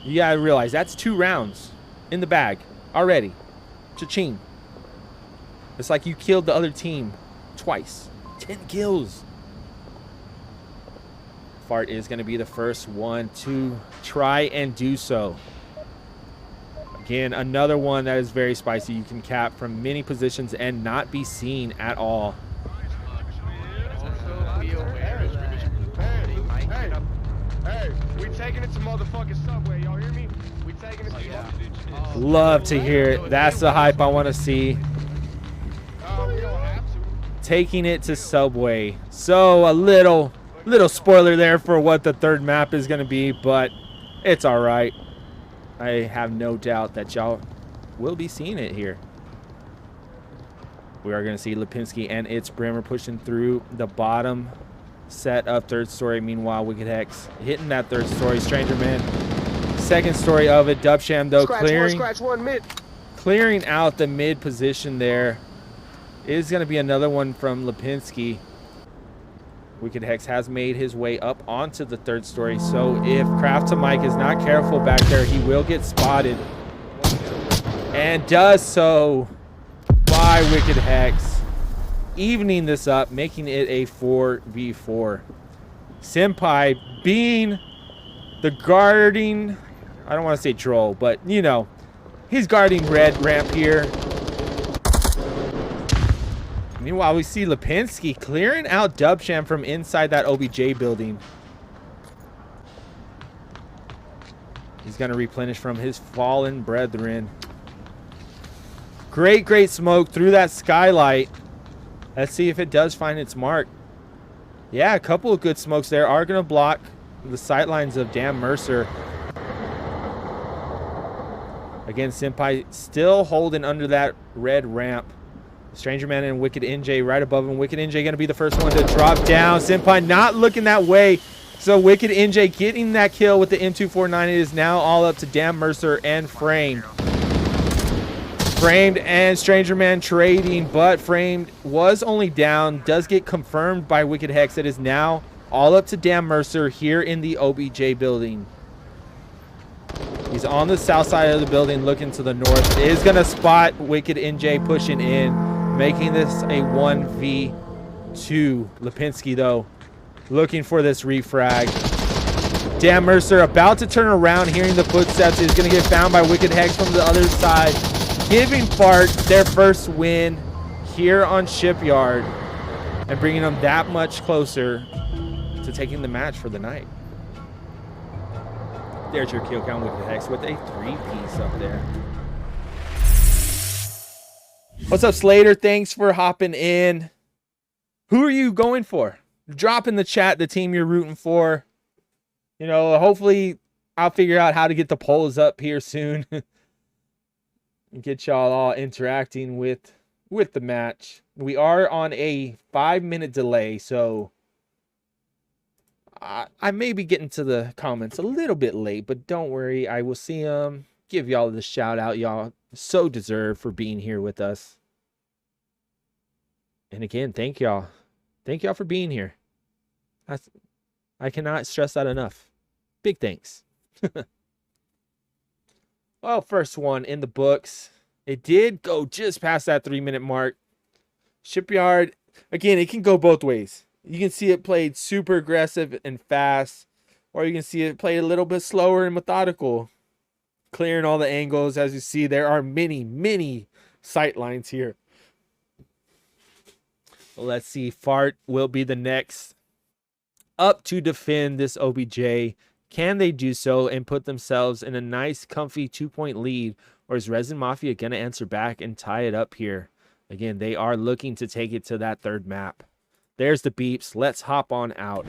S1: You gotta realize that's 2 rounds in the bag already. Cha-ching. It's like you killed the other team twice. 10 kills. F.A.R.T is gonna be the first one to try and do so. Again, another one that is very spicy. You can cap from many positions and not be seen at all.
S6: Hey, we taking it to motherfucking Subway, y'all hear me? We taking it to
S1: Love to hear it. That's the hype I want to see.
S6: we don't have to.
S1: Taking it to Subway. So a little spoiler there for what the third map is going to be, but it's all right. I have no doubt that y'all will be seeing it here. We are going to see Lipinski and It's Brimmer pushing through the bottom set of third story. Meanwhile, Wicked Hex hitting that third story. Stranger Man, second story of it. Dubsham, though, clearing out the mid position there. Is going to be another one from Lipinski. Wicked Hex has made his way up onto the third story. So if Craft to Mike is not careful back there, he will get spotted. And does so by Wicked Hex, evening this up, making it a 4v4. Senpai being the guarding, I don't want to say troll, but you know, he's guarding red ramp here. Meanwhile, we see Lipinski clearing out Dubsham from inside that OBJ building. He's going to replenish from his fallen brethren. Great smoke through that skylight. Let's see if it does find its mark. Yeah, a couple of good smokes there are going to block the sightlines of Dan Mercer. Again, Senpai still holding under that red ramp. Stranger Man and Wicked NJ right above him. Wicked NJ going to be the first one to drop down. Senpai not looking that way. So Wicked NJ getting that kill with the M249. It is now all up to Dan Mercer and Framed. Framed and Stranger Man trading, but Framed was only down. Does get confirmed by Wicked Hex. It is now all up to Dan Mercer here in the OBJ building. He's on the south side of the building looking to the north. Is going to spot Wicked NJ pushing in, making this a 1v2. Lipinski, though, looking for this refrag. Dan Mercer about to turn around, hearing the footsteps. Is going to get found by Wicked Hex from the other side, giving F.A.R.T their first win here on Shipyard and bringing them that much closer to taking the match for the night. There's your kill count with the Hex with a 3-piece up there. What's up, Slater? Thanks for hopping in. Who are you going for? Drop in the chat the team you're rooting for. You know, hopefully I'll figure out how to get the polls up here soon. And get y'all all interacting with the match. We are on a 5-minute delay, so I may be getting to the comments a little bit late, but don't worry. I will see them. Give y'all the shout out y'all so deserve for being here with us. And again, thank y'all. Thank y'all for being here. I cannot stress that enough. Big thanks. Well, first one in the books. It did go just past that 3-minute mark. Shipyard, again, it can go both ways. You can see it played super aggressive and fast, or you can see it played a little bit slower and methodical, clearing all the angles. As you see, there are many sight lines here. Well, let's see. F.A.R.T will be the next up to defend this OBJ. Can they do so and put themselves in a nice, comfy 2-point lead, or is Resin Mafia going to answer back and tie it up here? Again, they are looking to take it to that third map. There's the beeps. Let's hop on out.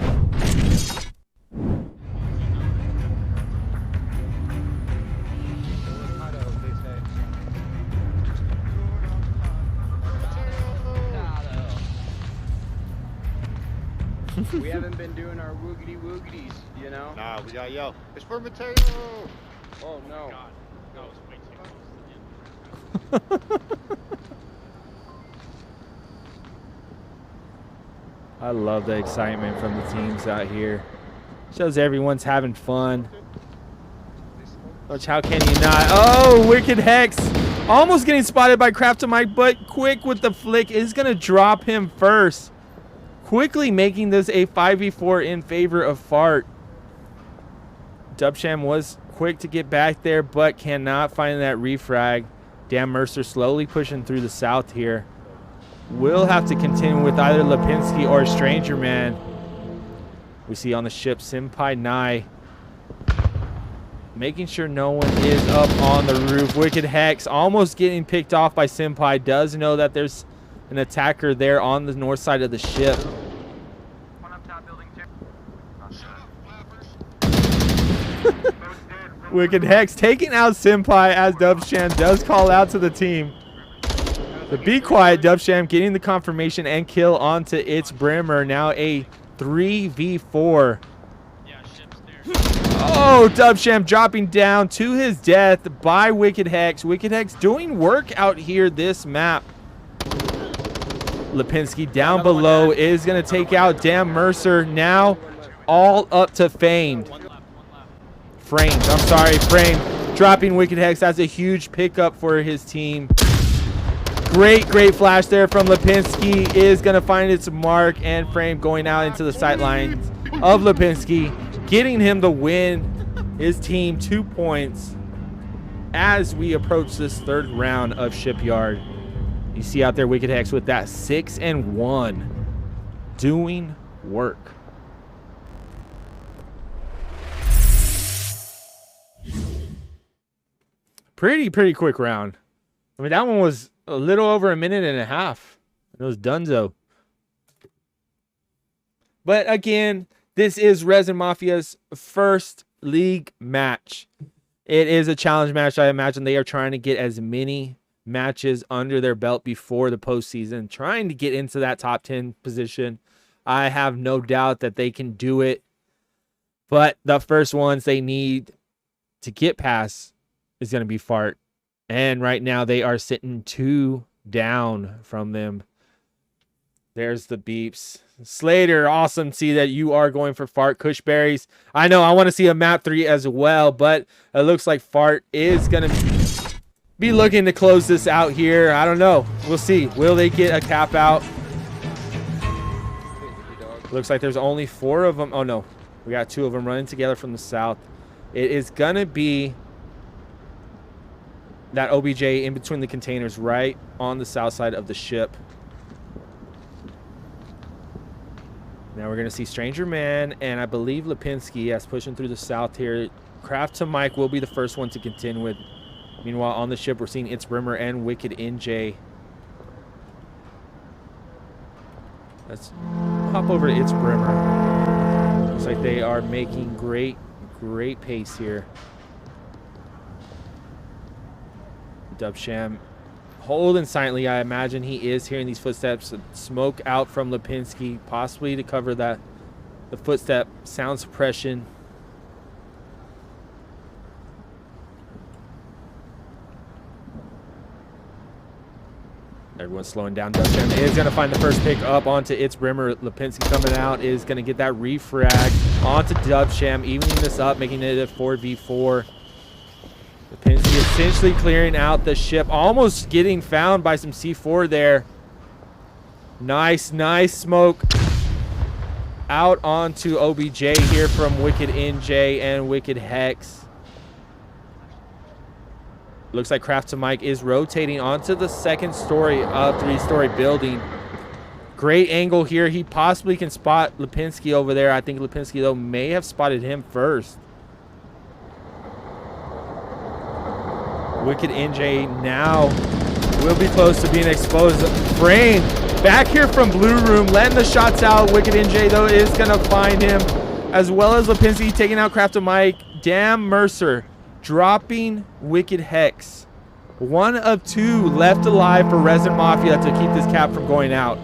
S5: We haven't been doing our woogity-woogities, you know?
S6: Nah, we got yo. It's for material.
S5: Oh, no.
S2: God, that was way too close.
S1: I love the excitement from the teams out here. Shows everyone's having fun. Which, how can you not? Oh, Wicked Hex almost getting spotted by Craft to Mike, but quick with the flick is going to drop him first. Quickly making this a 5v4 in favor of F.A.R.T. Dubsham was quick to get back there, but cannot find that refrag. Dan Mercer slowly pushing through the south here. Will have to contend with either Lipinski or Stranger Man. We see on the ship Senpai Nai making sure no one is up on the roof. Wicked Hex almost getting picked off by Senpai. Does know that there's an attacker there on the north side of the ship.
S4: One up top, building 2.
S1: Wicked Hex taking out Senpai as Dubshan does call out to the team. The Be Quiet Dubsham getting the confirmation and kill onto its Brimmer. Now a 3v4.
S2: Yeah, ship's there.
S1: Oh, Dubsham dropping down to his death by Wicked Hex. Wicked Hex doing work out here this map. Lipinski down below is going to take out Dan Mercer. Now all up to Famed. Framed. I'm sorry, Frame. Dropping Wicked Hex. That's a huge pickup for his team. Great flash there from Lipinski. Is going to find its mark, and Frame going out into the sight lines of Lipinski, getting him the win. His team 2 points as we approach this third round of Shipyard. You see out there Wicked Hex with that 6-1, doing work. Pretty quick round. I mean, that one was a little over a minute and a half. It was donezo. But again, this is Resin Mafia's first league match. It is a challenge match. I imagine they are trying to get as many matches under their belt before the postseason, trying to get into that top 10 position. I have no doubt that they can do it. But the first ones they need to get past is going to be F.A.R.T. And right now they are sitting 2 down from them. There's the beeps. Slater, awesome to see that you are going for F.A.R.T. Cushberries. I know I want to see a map 3 as well, but it looks like F.A.R.T. is going to be looking to close this out here. I don't know. We'll see. Will they get a cap out? Looks like there's only 4 of them. Oh, no. We got 2 of them running together from the south. It is going to be that OBJ in between the containers right on the south side of the ship. Now we're going to see Stranger Man and I believe Lipinski, yes, pushing through the south here. Craft to Mike will be the first one to contend with. Meanwhile, on the ship, we're seeing It's Brimmer and Wicked NJ. Let's hop over to It's Brimmer. Looks like they are making great pace here. Dubsham holding silently. I imagine he is hearing these footsteps. Smoke out from Lipinski, possibly to cover that the footstep sound suppression. Everyone's slowing down. Dubsham is going to find the first pick up onto It's Brimmer. Lipinski coming out is going to get that refrag onto Dubsham, evening this up, making it a 4v4. Lipinski essentially clearing out the ship, almost getting found by some C4 there. Nice smoke out onto OBJ here from Wicked NJ and Wicked Hex. Looks like Craft to Mike is rotating onto the second story of 3-story building. Great angle here. He possibly can spot Lipinski over there. I think Lipinski, though, may have spotted him first. Wicked NJ now will be close to being exposed. Frame back here from Blue Room, letting the shots out. Wicked NJ, though, is going to find him, as well as Lipinski taking out Craft to Mike. Damn Mercer dropping Wicked Hex. 1 of 2 left alive for Resin Mafia to keep this cap from going out.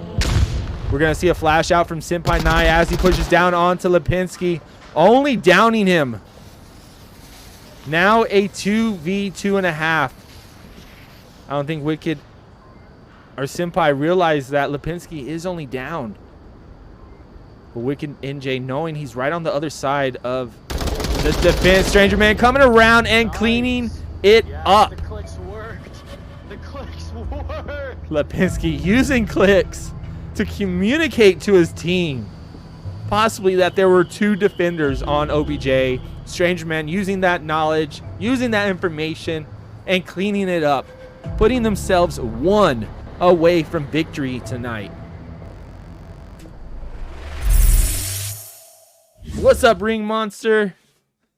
S1: We're going to see a flash out from Senpai Nai as he pushes down onto Lipinski, only downing him. Now a 2v2.5. I don't think Wicked or Senpai realized that Lipinski is only down. But Wicked NJ, knowing he's right on the other side of the defense. Stranger Man coming around and cleaning it up.
S6: The clicks worked. The clicks worked.
S1: Lipinski using clicks to communicate to his team, possibly that there were 2 defenders on OBJ. Stranger Man using that knowledge, using that information, and cleaning it up, putting themselves 1 away from victory tonight. What's up, Ring Monster?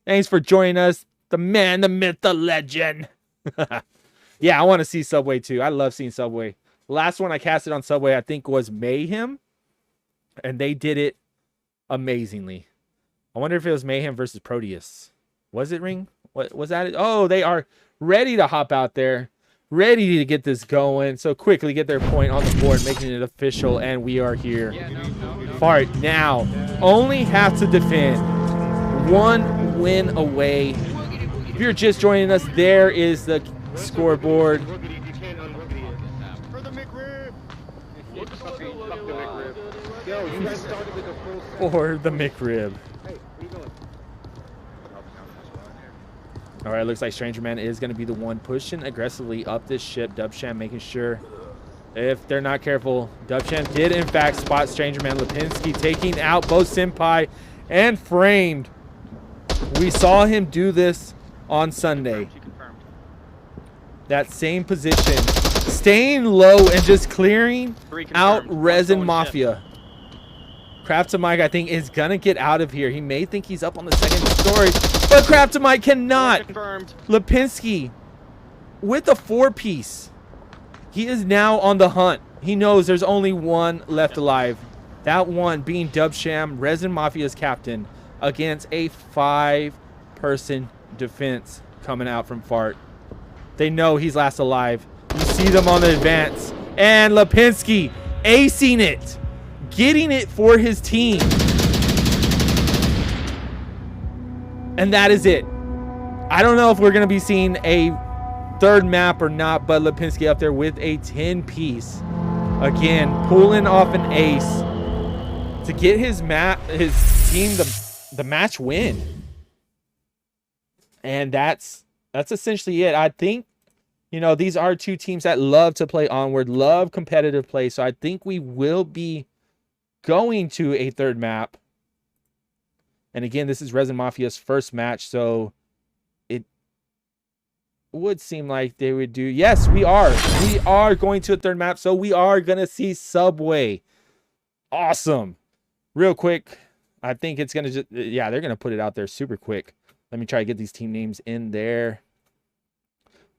S1: Thanks for joining us. The man, the myth, the legend. Yeah, I want to see Subway too. I love seeing Subway. The last one I casted on Subway, I think, was Mayhem, and they did it amazingly. I wonder if it was Mayhem versus Proteus. Was it, Ring? What was that? Oh, they are ready to hop out there. ready to get this going. So quickly get their point on the board, making it official, and we are here. F.A.R.T now only have to defend. 1 win away. If you're just joining us, there is the scoreboard.
S6: For the McRib.
S5: Yo, you guys started with a full
S1: For the McRib.
S5: Hey, where you going?
S1: All right, looks like Stranger Man is going to be the one pushing aggressively up this ship. Dubsham making sure, if they're not careful, Dubsham did in fact spot Stranger Man. Lipinski taking out both Senpai and Framed. We saw him do this on Sunday.
S2: Confirmed.
S1: That same position, staying low and just clearing out Resin Mafia. Craftamike, I think, is gonna get out of here. He may think he's up on the second story, but Craftamike cannot.
S2: Confirmed.
S1: Lipinski with a 4-piece. He is now on the hunt. He knows there's only one left alive. That one being Dubsham, Resin Mafia's captain, against a 5-person defense coming out from F.A.R.T. They know he's last alive. You see them on the advance. And Lipinski acing it. Getting it for his team. And that is it. I don't know if we're going to be seeing a 3rd map or not, but Lipinski up there with a 10-piece. Again, pulling off an ace to get his team the match win. And that's essentially it. I think, you know, these are 2 teams that love to play Onward, love competitive play. So I think we will be going to a 3rd map. And again, this is Resin Mafia's first match, so it would seem like they would do. Yes, we are. We are going to a 3rd map, so we are going to see Subway. Awesome. Real quick, I think it's going to just, yeah, they're going to put it out there super quick. Let me try to get these team names in there.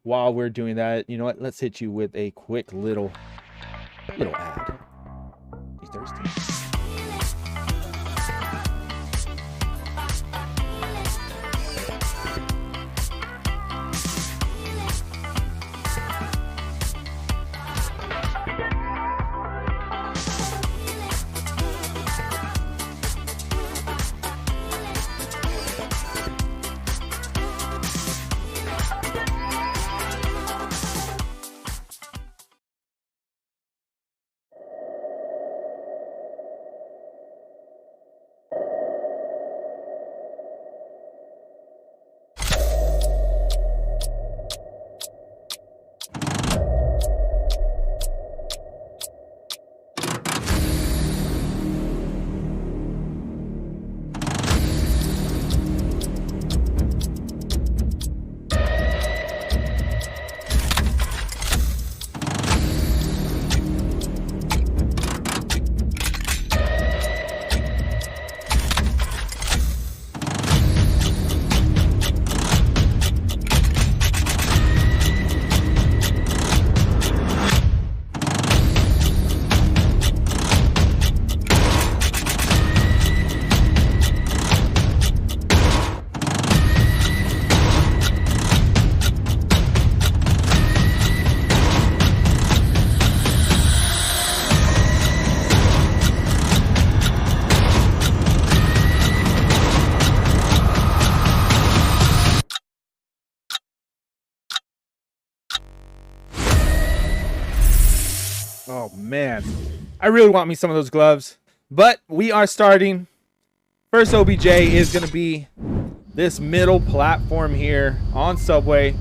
S1: While we're doing that, you know what? Let's hit you with a quick little ad. You thirsty? Oh, man. I really want me some of those gloves. But we are starting. First OBJ is going to be this middle platform here on Subway.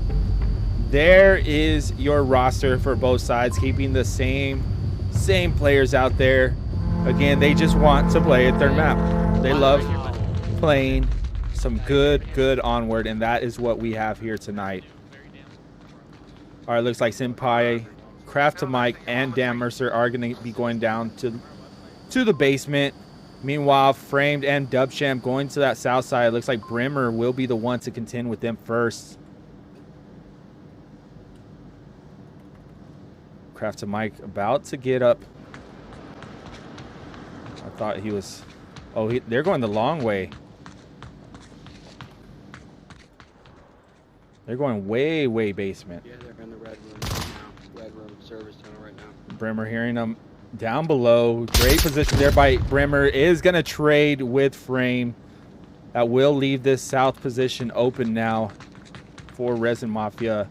S1: There is your roster for both sides, keeping the same players out there. Again, they just want to play a 3rd map. They love playing some good Onward, and that is what we have here tonight. All right, looks like Senpai, Craftamike, and Dan Mercer are going to be going down to the basement. Meanwhile, Framed and Dubsham going to that south side. It looks like Brimmer will be the one to contend with them first. Craftamike about to get up. I thought he was... Oh, they're going the long way. They're going way basement.
S5: Yeah, they're in the red room. red room service tunnel right now.
S1: Brimmer hearing them down below. Great position there by Brimmer. Is going to trade with Frame. That will leave this south position open now for Resin Mafia.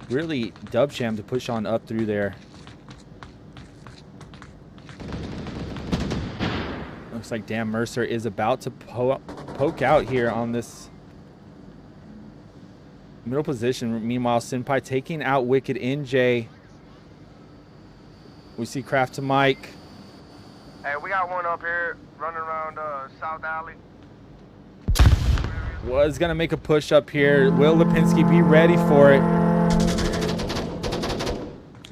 S1: Really Dubsham to push on up through there. Looks like Dan Mercer is about to poke out here on this middle position. Meanwhile, Senpai taking out Wicked NJ. We see Craft to Mike.
S6: Hey, we got one up here running around South Alley.
S1: Was going to make a push up here. Will Lipinski be ready for it?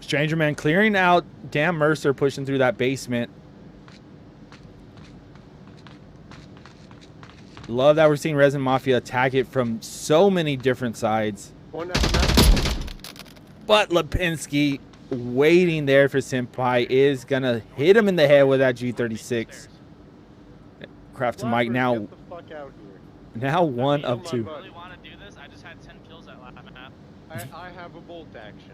S1: Stranger Man clearing out Dan Mercer, pushing through that basement. Love that we're seeing Resin Mafia attack it from so many different sides. But Lipinski waiting there for Senpai is going to hit him in the head with that G36. Craft to Mike now.
S6: Get the fuck out here.
S1: Now 1 of 2.
S2: I really want to do this. I just had 10 kills that last map.
S6: I have a bolt action.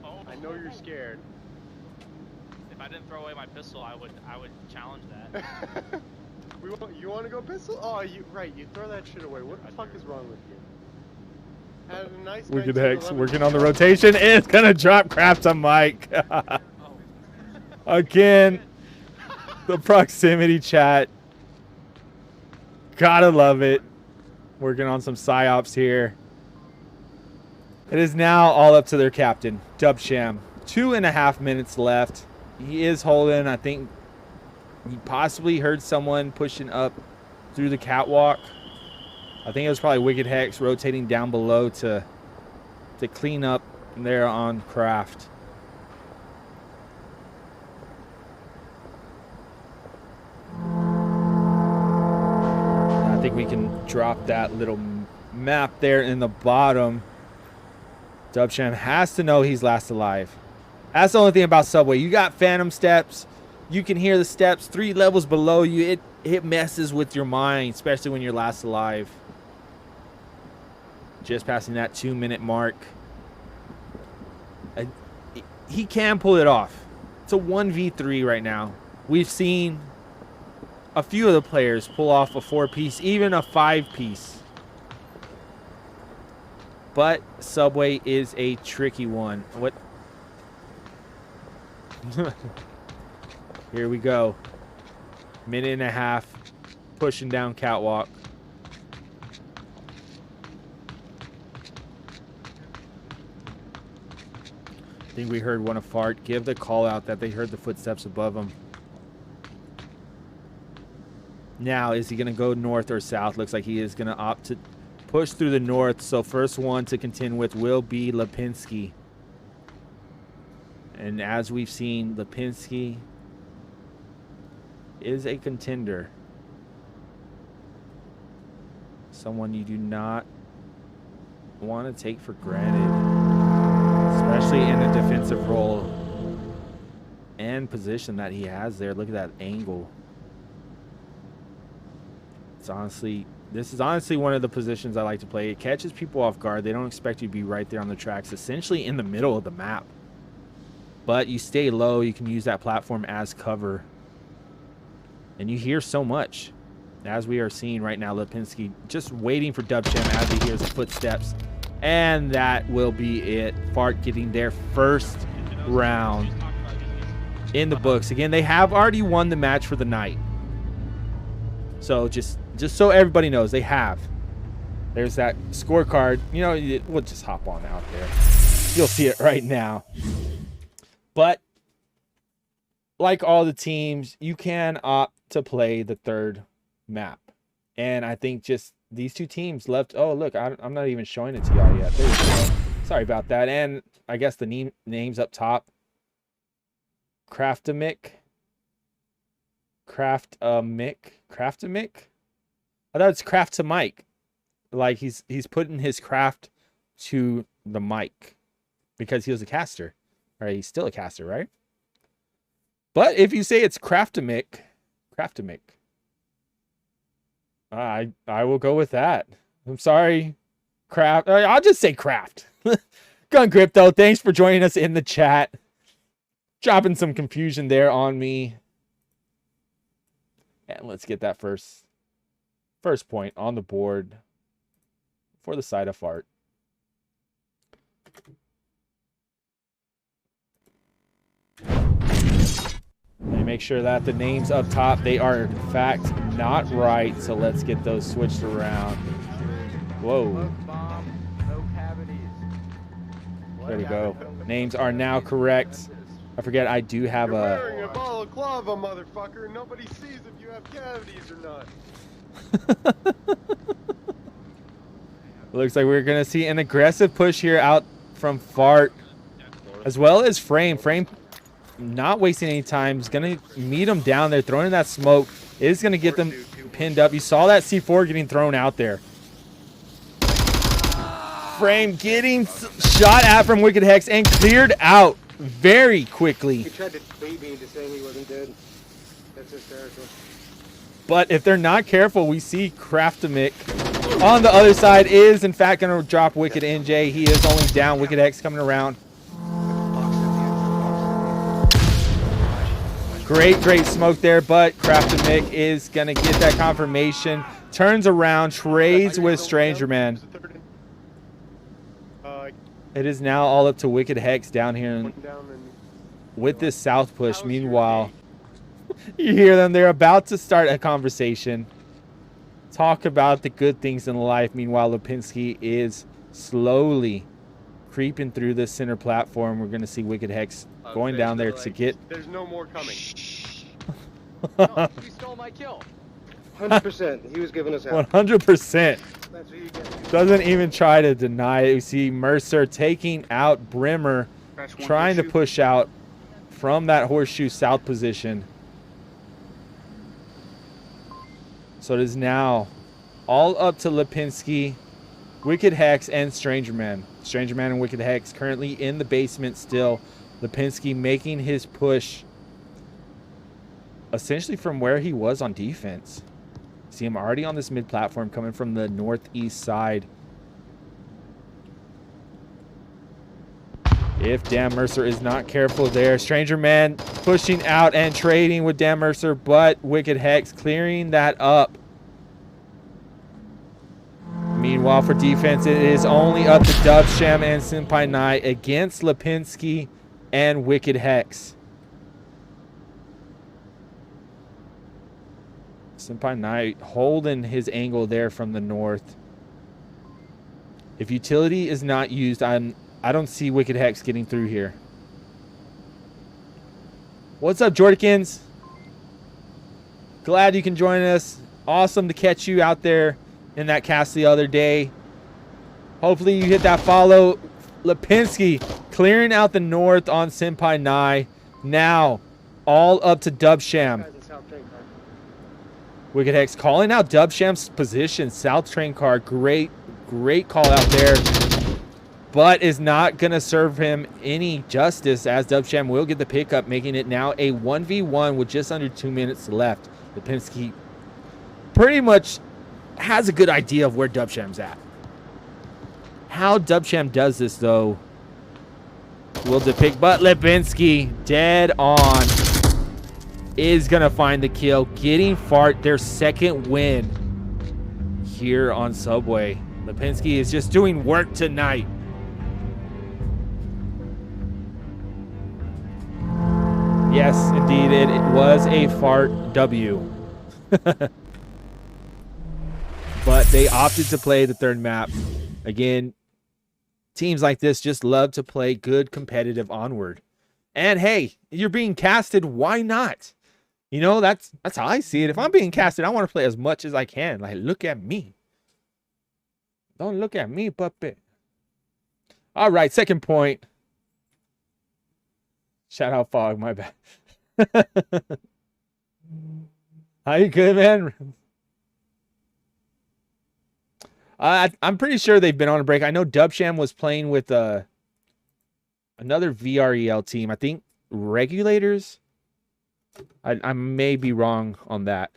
S2: Oh.
S6: I know you're scared.
S2: If I didn't throw away my pistol, I would challenge that.
S6: You want to go pistol? Oh, you throw that shit away. What the fuck is wrong with you? Had a nice
S1: Wicked
S6: 1911
S1: Hex working on the rotation. It's going to drop Craft to Mike. Again, the proximity chat. Gotta love it. Working on some psyops here. It is now all up to their captain, Dubsham. 2.5 minutes left. He is holding. I think he possibly heard someone pushing up through the catwalk. I think it was probably Wicked Hex rotating down below to clean up there on Craft. I think we can drop that little map there in the bottom. Dubsham has to know he's last alive. That's the only thing about Subway. You got phantom steps. You can hear the steps 3 levels below you. It messes with your mind, especially when you're last alive. Just passing that 2-minute mark. He can pull it off. It's a 1v3 right now. We've seen a few of the players pull off a 4-piece, even a 5-piece. But Subway is a tricky one. What? Here we go. 1.5 minutes, pushing down catwalk. I think we heard one of F.A.R.T give the call out that they heard the footsteps above him. Now, is he going to go north or south? Looks like he is going to opt to push through the north. So first one to contend with will be Lipinski. And as we've seen, Lipinski is a contender. Someone you do not want to take for granted, especially in the defensive role and position that he has there. Look at that angle. This is honestly one of the positions I like to play. It catches people off guard. They don't expect you to be right there on the tracks, essentially in the middle of the map. But you stay low. You can use that platform as cover. And you hear so much, as we are seeing right now. Lipinski just waiting for Dubsham as he hears the footsteps. And that will be it. F.A.R.T getting their first round in the books. Again, they have already won the match for the night. So just so everybody knows, they have. There's that scorecard. You know, we'll just hop on out there. You'll see it right now. But like all the teams, you can opt to play the third map. And I think just these two teams left. Oh, look, I'm not even showing it to y'all yet. There you go. Sorry about that. And I guess the names up top. Kraftamick. I thought it's Craft to Mike. Like he's putting his craft to the mic because he was a caster. Or he's still a caster, right? But if you say it's Kraftamick, I will go with that. I'm sorry, Craft. I'll just say Craft. Gun Grip, though, thanks for joining us in the chat. Dropping some confusion there on me. And let's get that first point on the board for the side of F.A.R.T. Let me make sure that the names up top, they are in fact not right. So let's get those switched around. Whoa. There we go. Names are now correct. I forget I do have
S6: You're wearing a balaclava, motherfucker. Nobody sees if you have cavities or not.
S1: Looks like we're going to see an aggressive push here out from F.A.R.T. as well as Frame. Frame not wasting any time. He's going to meet them down there, throwing in that smoke. It is going to get them pinned up. You saw that C4 getting thrown out there. Frame getting shot at from Wicked Hex and cleared out very quickly.
S6: He tried to bait me into saying he wasn't dead. That's hysterical.
S1: But if they're not careful, we see Kraftamic on the other side is in fact going to drop Wicked NJ. He is only down. Wicked Hex coming around. Great smoke there, but Kraftamic is going to get that confirmation. Turns around, trades with Stranger Man. It is now all up to Wicked Hex down here with this south push. Meanwhile, you hear them. They're about to start a conversation. Talk about the good things in life. Meanwhile, Lipinski is slowly creeping through this center platform. We're going to see Wicked Hex going down there to get...
S6: There's no more coming.
S5: No, you stole my kill.
S6: 100%. He was giving us help.
S1: 100%.
S6: That's what you get.
S1: Doesn't even try to deny it. We see Mercer taking out Brimmer, trying to push out from that horseshoe south position. So it is now all up to Lipinski, Wicked Hex, and Stranger Man. Stranger Man and Wicked Hex currently in the basement still. Lipinski making his push essentially from where he was on defense. See him already on this mid platform coming from the northeast side. If Dan Mercer is not careful there, Stranger Man pushing out and trading with Dan Mercer, but Wicked Hex clearing that up. Meanwhile, for defense, it is only up to Dubsham and Senpai Knight against Lipinski and Wicked Hex. Senpai Knight holding his angle there from the north. If utility is not used, I don't see Wicked Hex getting through here. What's up, Jordikins? Glad you can join us. Awesome to catch you out there in that cast the other day. Hopefully you hit that follow. Lipinski clearing out the north on Senpai Knight. Now all up to Dubsham. Wicked Hex calling out Dubsham's position. South train car. Great call out there. But is not going to serve him any justice as Dubsham will get the pickup, making it now a 1v1 with just under 2 minutes left. Lipinski pretty much has a good idea of where Dubsham's at. How Dubsham does this, though, will depict. But Lipinski, dead on, is going to find the kill, getting F.A.R.T their second win here on Subway. Lipinski is just doing work tonight. Yes, indeed, it was a F.A.R.T W. But they opted to play the third map. Again, teams like this just love to play good competitive Onward. And hey, you're being casted, why not? You know, that's how I see it. If I'm being casted, I want to play as much as I can. Like, look at me. Don't look at me, puppet. All right, second point. Shout out Fog, my bad. How you good, man? I'm pretty sure they've been on a break. I know Dubsham was playing with another VREL team. I think Regulators. I may be wrong on that.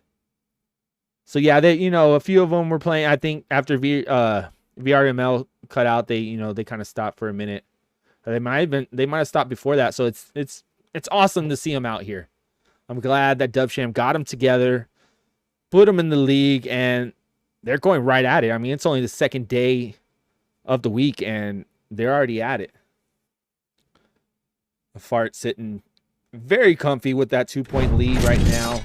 S1: So yeah, they, you know, a few of them were playing. I think after VRML cut out, they kind of stopped for a minute. They might have stopped before that. So it's awesome to see him out here. I'm glad that Dubsham got him together, put him in the league, and they're going right at it. I mean, it's only the second day of the week, and they're already at it. F.A.R.T sitting very comfy with that 2-point lead right now.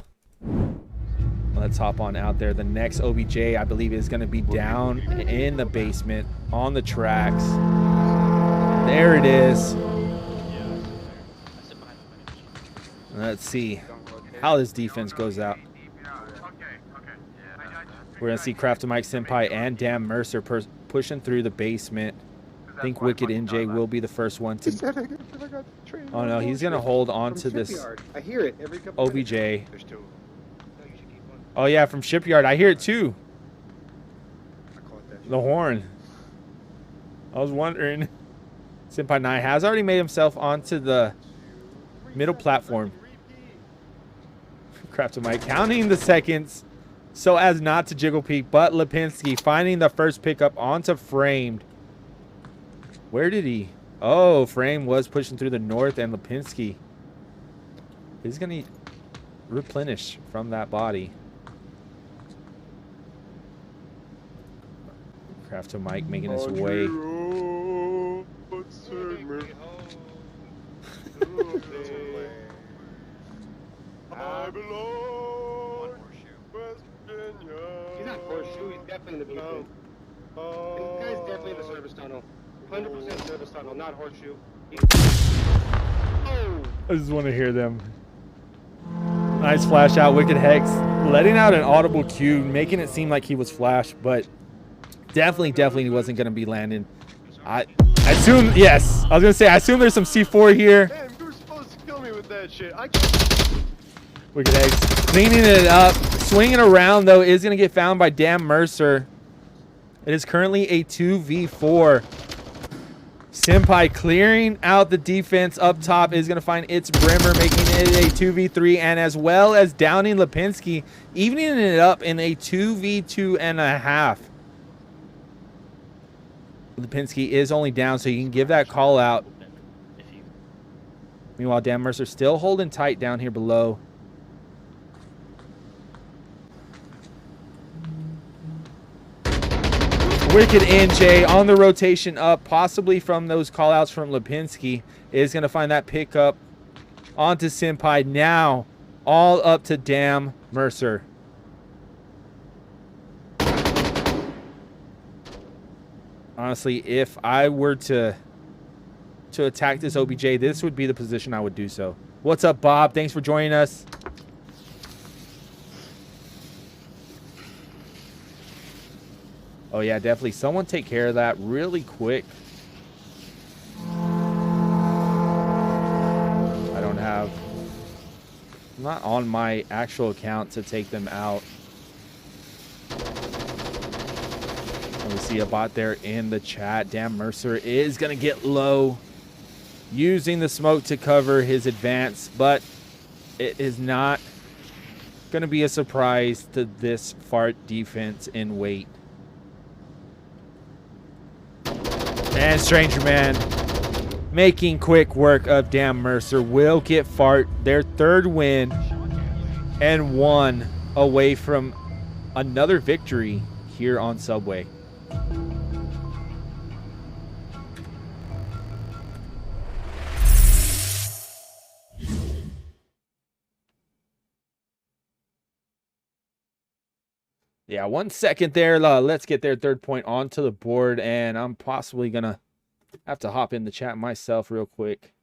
S1: Let's hop on out there. The next OBJ, I believe, is going to be down in the basement on the tracks. There it is. Let's see how this defense goes out. We're going to see F.A.R.T, Mike Senpai, and Dan Mercer pushing through the basement. I think Wicked NJ will be the first one to... Oh, no, he's going to hold on to this
S6: I hear it every couple
S1: OBJ.
S6: There's two.
S1: Oh, yeah, from Shipyard. I hear it, too. The horn. I was wondering. Senpai 9 has already made himself onto the middle platform. F.A.R.T Mike counting the seconds so as not to jiggle peek, but Lipinski finding the first pickup onto Framed. Where did he? Oh, Frame was pushing through the north, and Lipinski is going to replenish from that body. F.A.R.T Mike making his way.
S6: I belong West Virginia.
S7: He's not horseshoe, he's definitely in the beacon. This guy's definitely in the service tunnel. 100% service tunnel, not horseshoe. Oh!
S1: I just want to hear them. Nice flash out, Wicked Hex. Letting out an audible cue, making it seem like he was flashed, but definitely he wasn't going to be landing. I assume, yes. I was going to say, I assume there's some C4 here.
S6: Damn, you were supposed to kill me with that shit.
S1: Wicked Eggs cleaning it up. Swinging around, though, is going to get found by Dan Mercer. It is currently a 2v4. Senpai clearing out the defense up top is going to find its Brimmer, making it a 2v3, and as well as downing Lipinski, evening it up in a 2v2.5. Lipinski is only down, so you can give that call out. Meanwhile, Dan Mercer still holding tight down here below. Wicked NJ on the rotation up, possibly from those callouts from Lipinski, is going to find that pickup onto Senpai. Now, all up to Dan Mercer. Honestly, if I were to attack this OBJ, this would be the position I would do so. What's up, Bob? Thanks for joining us. Oh, yeah, definitely. Someone take care of that really quick. I'm not on my actual account to take them out. We see a bot there in the chat. Dan Mercer is going to get low, using the smoke to cover his advance, but it is not going to be a surprise to this F.A.R.T defense in weight. And Stranger Man making quick work of Dan Mercer will get F.A.R.T their third win and one away from another victory here on Subway. Yeah, 1 second there. Let's get their third point onto the board, and I'm possibly going to have to hop in the chat myself real quick.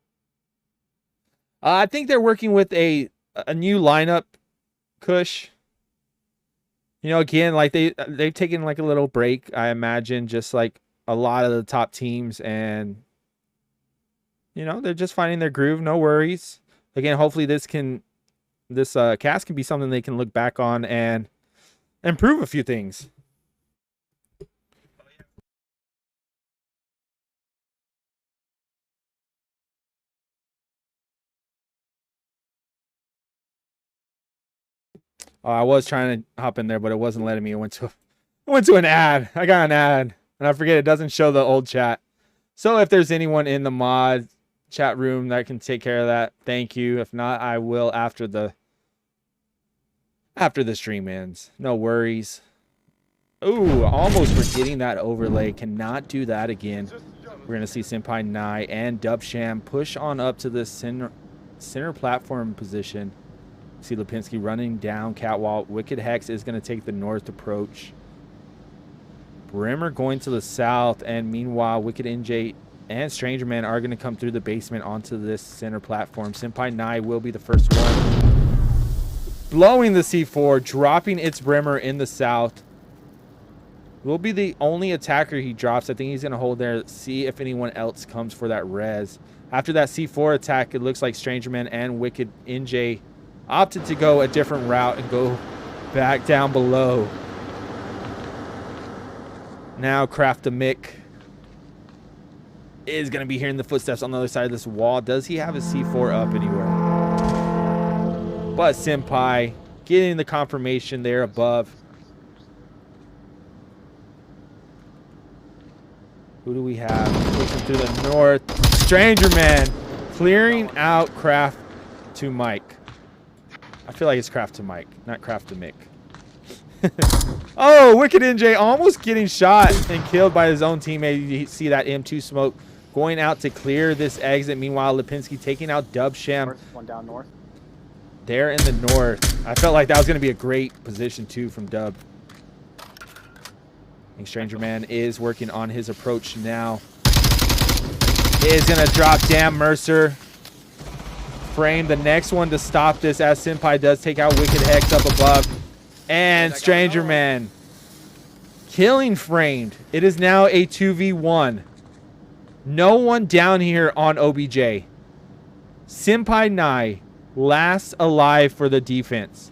S1: I think they're working with a new lineup, Kush. You know, again, like they've taken like a little break, I imagine, just like a lot of the top teams, and you know, they're just finding their groove. No worries. Again, hopefully this cast can be something they can look back on and improve a few things. Oh, I was trying to hop in there, but it wasn't letting me. It went to an ad. I got an ad, and I forget it doesn't show the old chat. So if there's anyone in the mod chat room that can take care of that, thank you. If not, I will after the stream ends. No worries. Ooh, almost forgetting that overlay. Cannot do that again. We're going to see Senpai Nai and Dubsham push on up to the center platform position. See Lipinski running down catwalk. Wicked Hex is going to take the north approach. Brimmer going to the south. And meanwhile, Wicked NJ and Stranger Man are going to come through the basement onto this center platform. Senpai Nai will be the first one. Blowing the C4, dropping its Brimmer in the south. Will be the only attacker he drops. I think he's going to hold there, see if anyone else comes for that res. After that C4 attack, it looks like Stranger Man and Wicked NJ opted to go a different route and go back down below. Now Craft the Mick is going to be hearing the footsteps on the other side of this wall. Does he have his C4 up anywhere? But Senpai getting the confirmation there above. Who do we have? Pushing through the north. Stranger Man clearing out Craft to Mike. I feel like it's Craft to Mike, not Craft to Mick. Oh, Wicked NJ almost getting shot and killed by his own teammate. You see that M2 smoke going out to clear this exit. Meanwhile, Lipinski taking out Dubsham.
S8: One down north.
S1: There in the north. I felt like that was going to be a great position too from Dub. I think Stranger Man is working on his approach now. Is going to drop Damn Mercer. Frame the next one to stop this as Senpai does take out Wicked Hex up above. And Stranger Man killing Framed. It is now a 2v1. No one down here on OBJ. Senpai Nai last alive for the defense.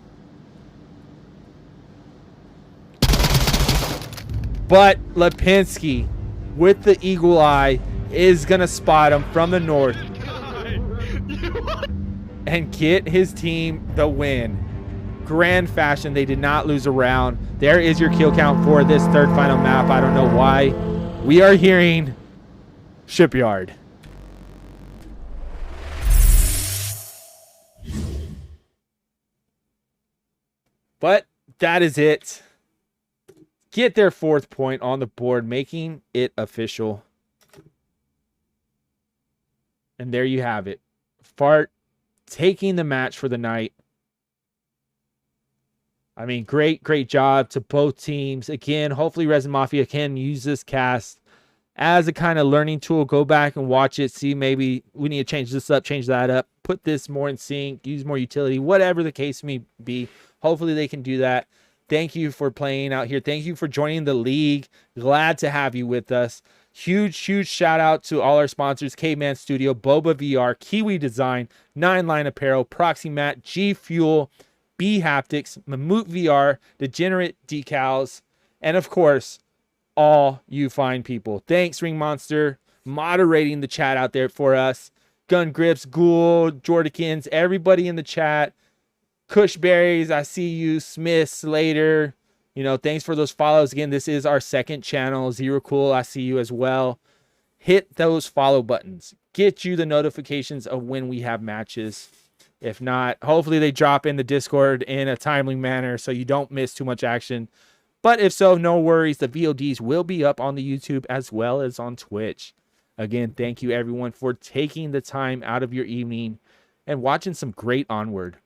S1: But Lipinski with the eagle eye is going to spot him from the north and get his team the win. Grand fashion. They did not lose a round. There is your kill count for this third final map. I don't know why we are hearing Shipyard. But that is it. Get their 4th point on the board, making it official. And there you have it. F.A.R.T taking the match for the night. I mean, great job to both teams. Again, hopefully Resin Mafia can use this cast as a kind of learning tool. Go back and watch it. See, maybe we need to change this up, change that up. Put this more in sync, use more utility, whatever the case may be. Hopefully they can do that. Thank you for playing out here. Thank you for joining the league. Glad to have you with us. Huge shout out to all our sponsors: Caveman Studio, Boba VR, Kiwi Design, 9 Line Apparel, Proxy Mat, G Fuel, B Haptics, Mammut VR, Degenerate Decals, and of course, all you fine people. Thanks, Ring Monster, moderating the chat out there for us. Gun Grips, Ghoul, Jordikins, everybody in the chat. Cushberries, I see you. Smith, Slater, you know, thanks for those follows. Again, this is our 2nd channel. Zero Cool, I see you as well. Hit those follow buttons. Get you the notifications of when we have matches. If not, hopefully they drop in the Discord in a timely manner so you don't miss too much action. But if so, no worries. The VODs will be up on the YouTube as well as on Twitch. Again, thank you everyone for taking the time out of your evening and watching some great Onward.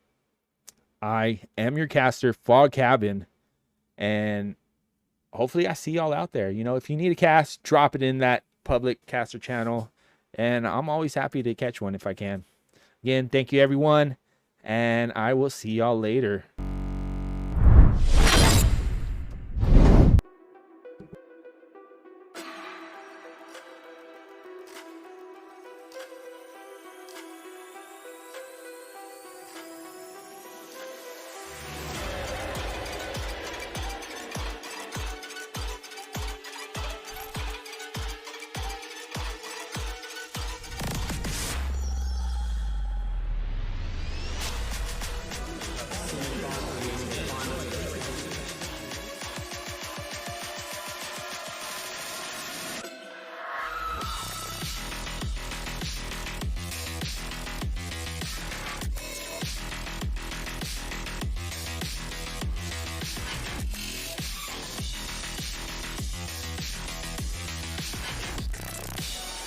S1: I am your caster, Fog Cabin, and hopefully I see y'all out there. You know, if you need a cast, drop it in that public caster channel, and I'm always happy to catch one if I can. Again, thank you everyone, and I will see y'all later.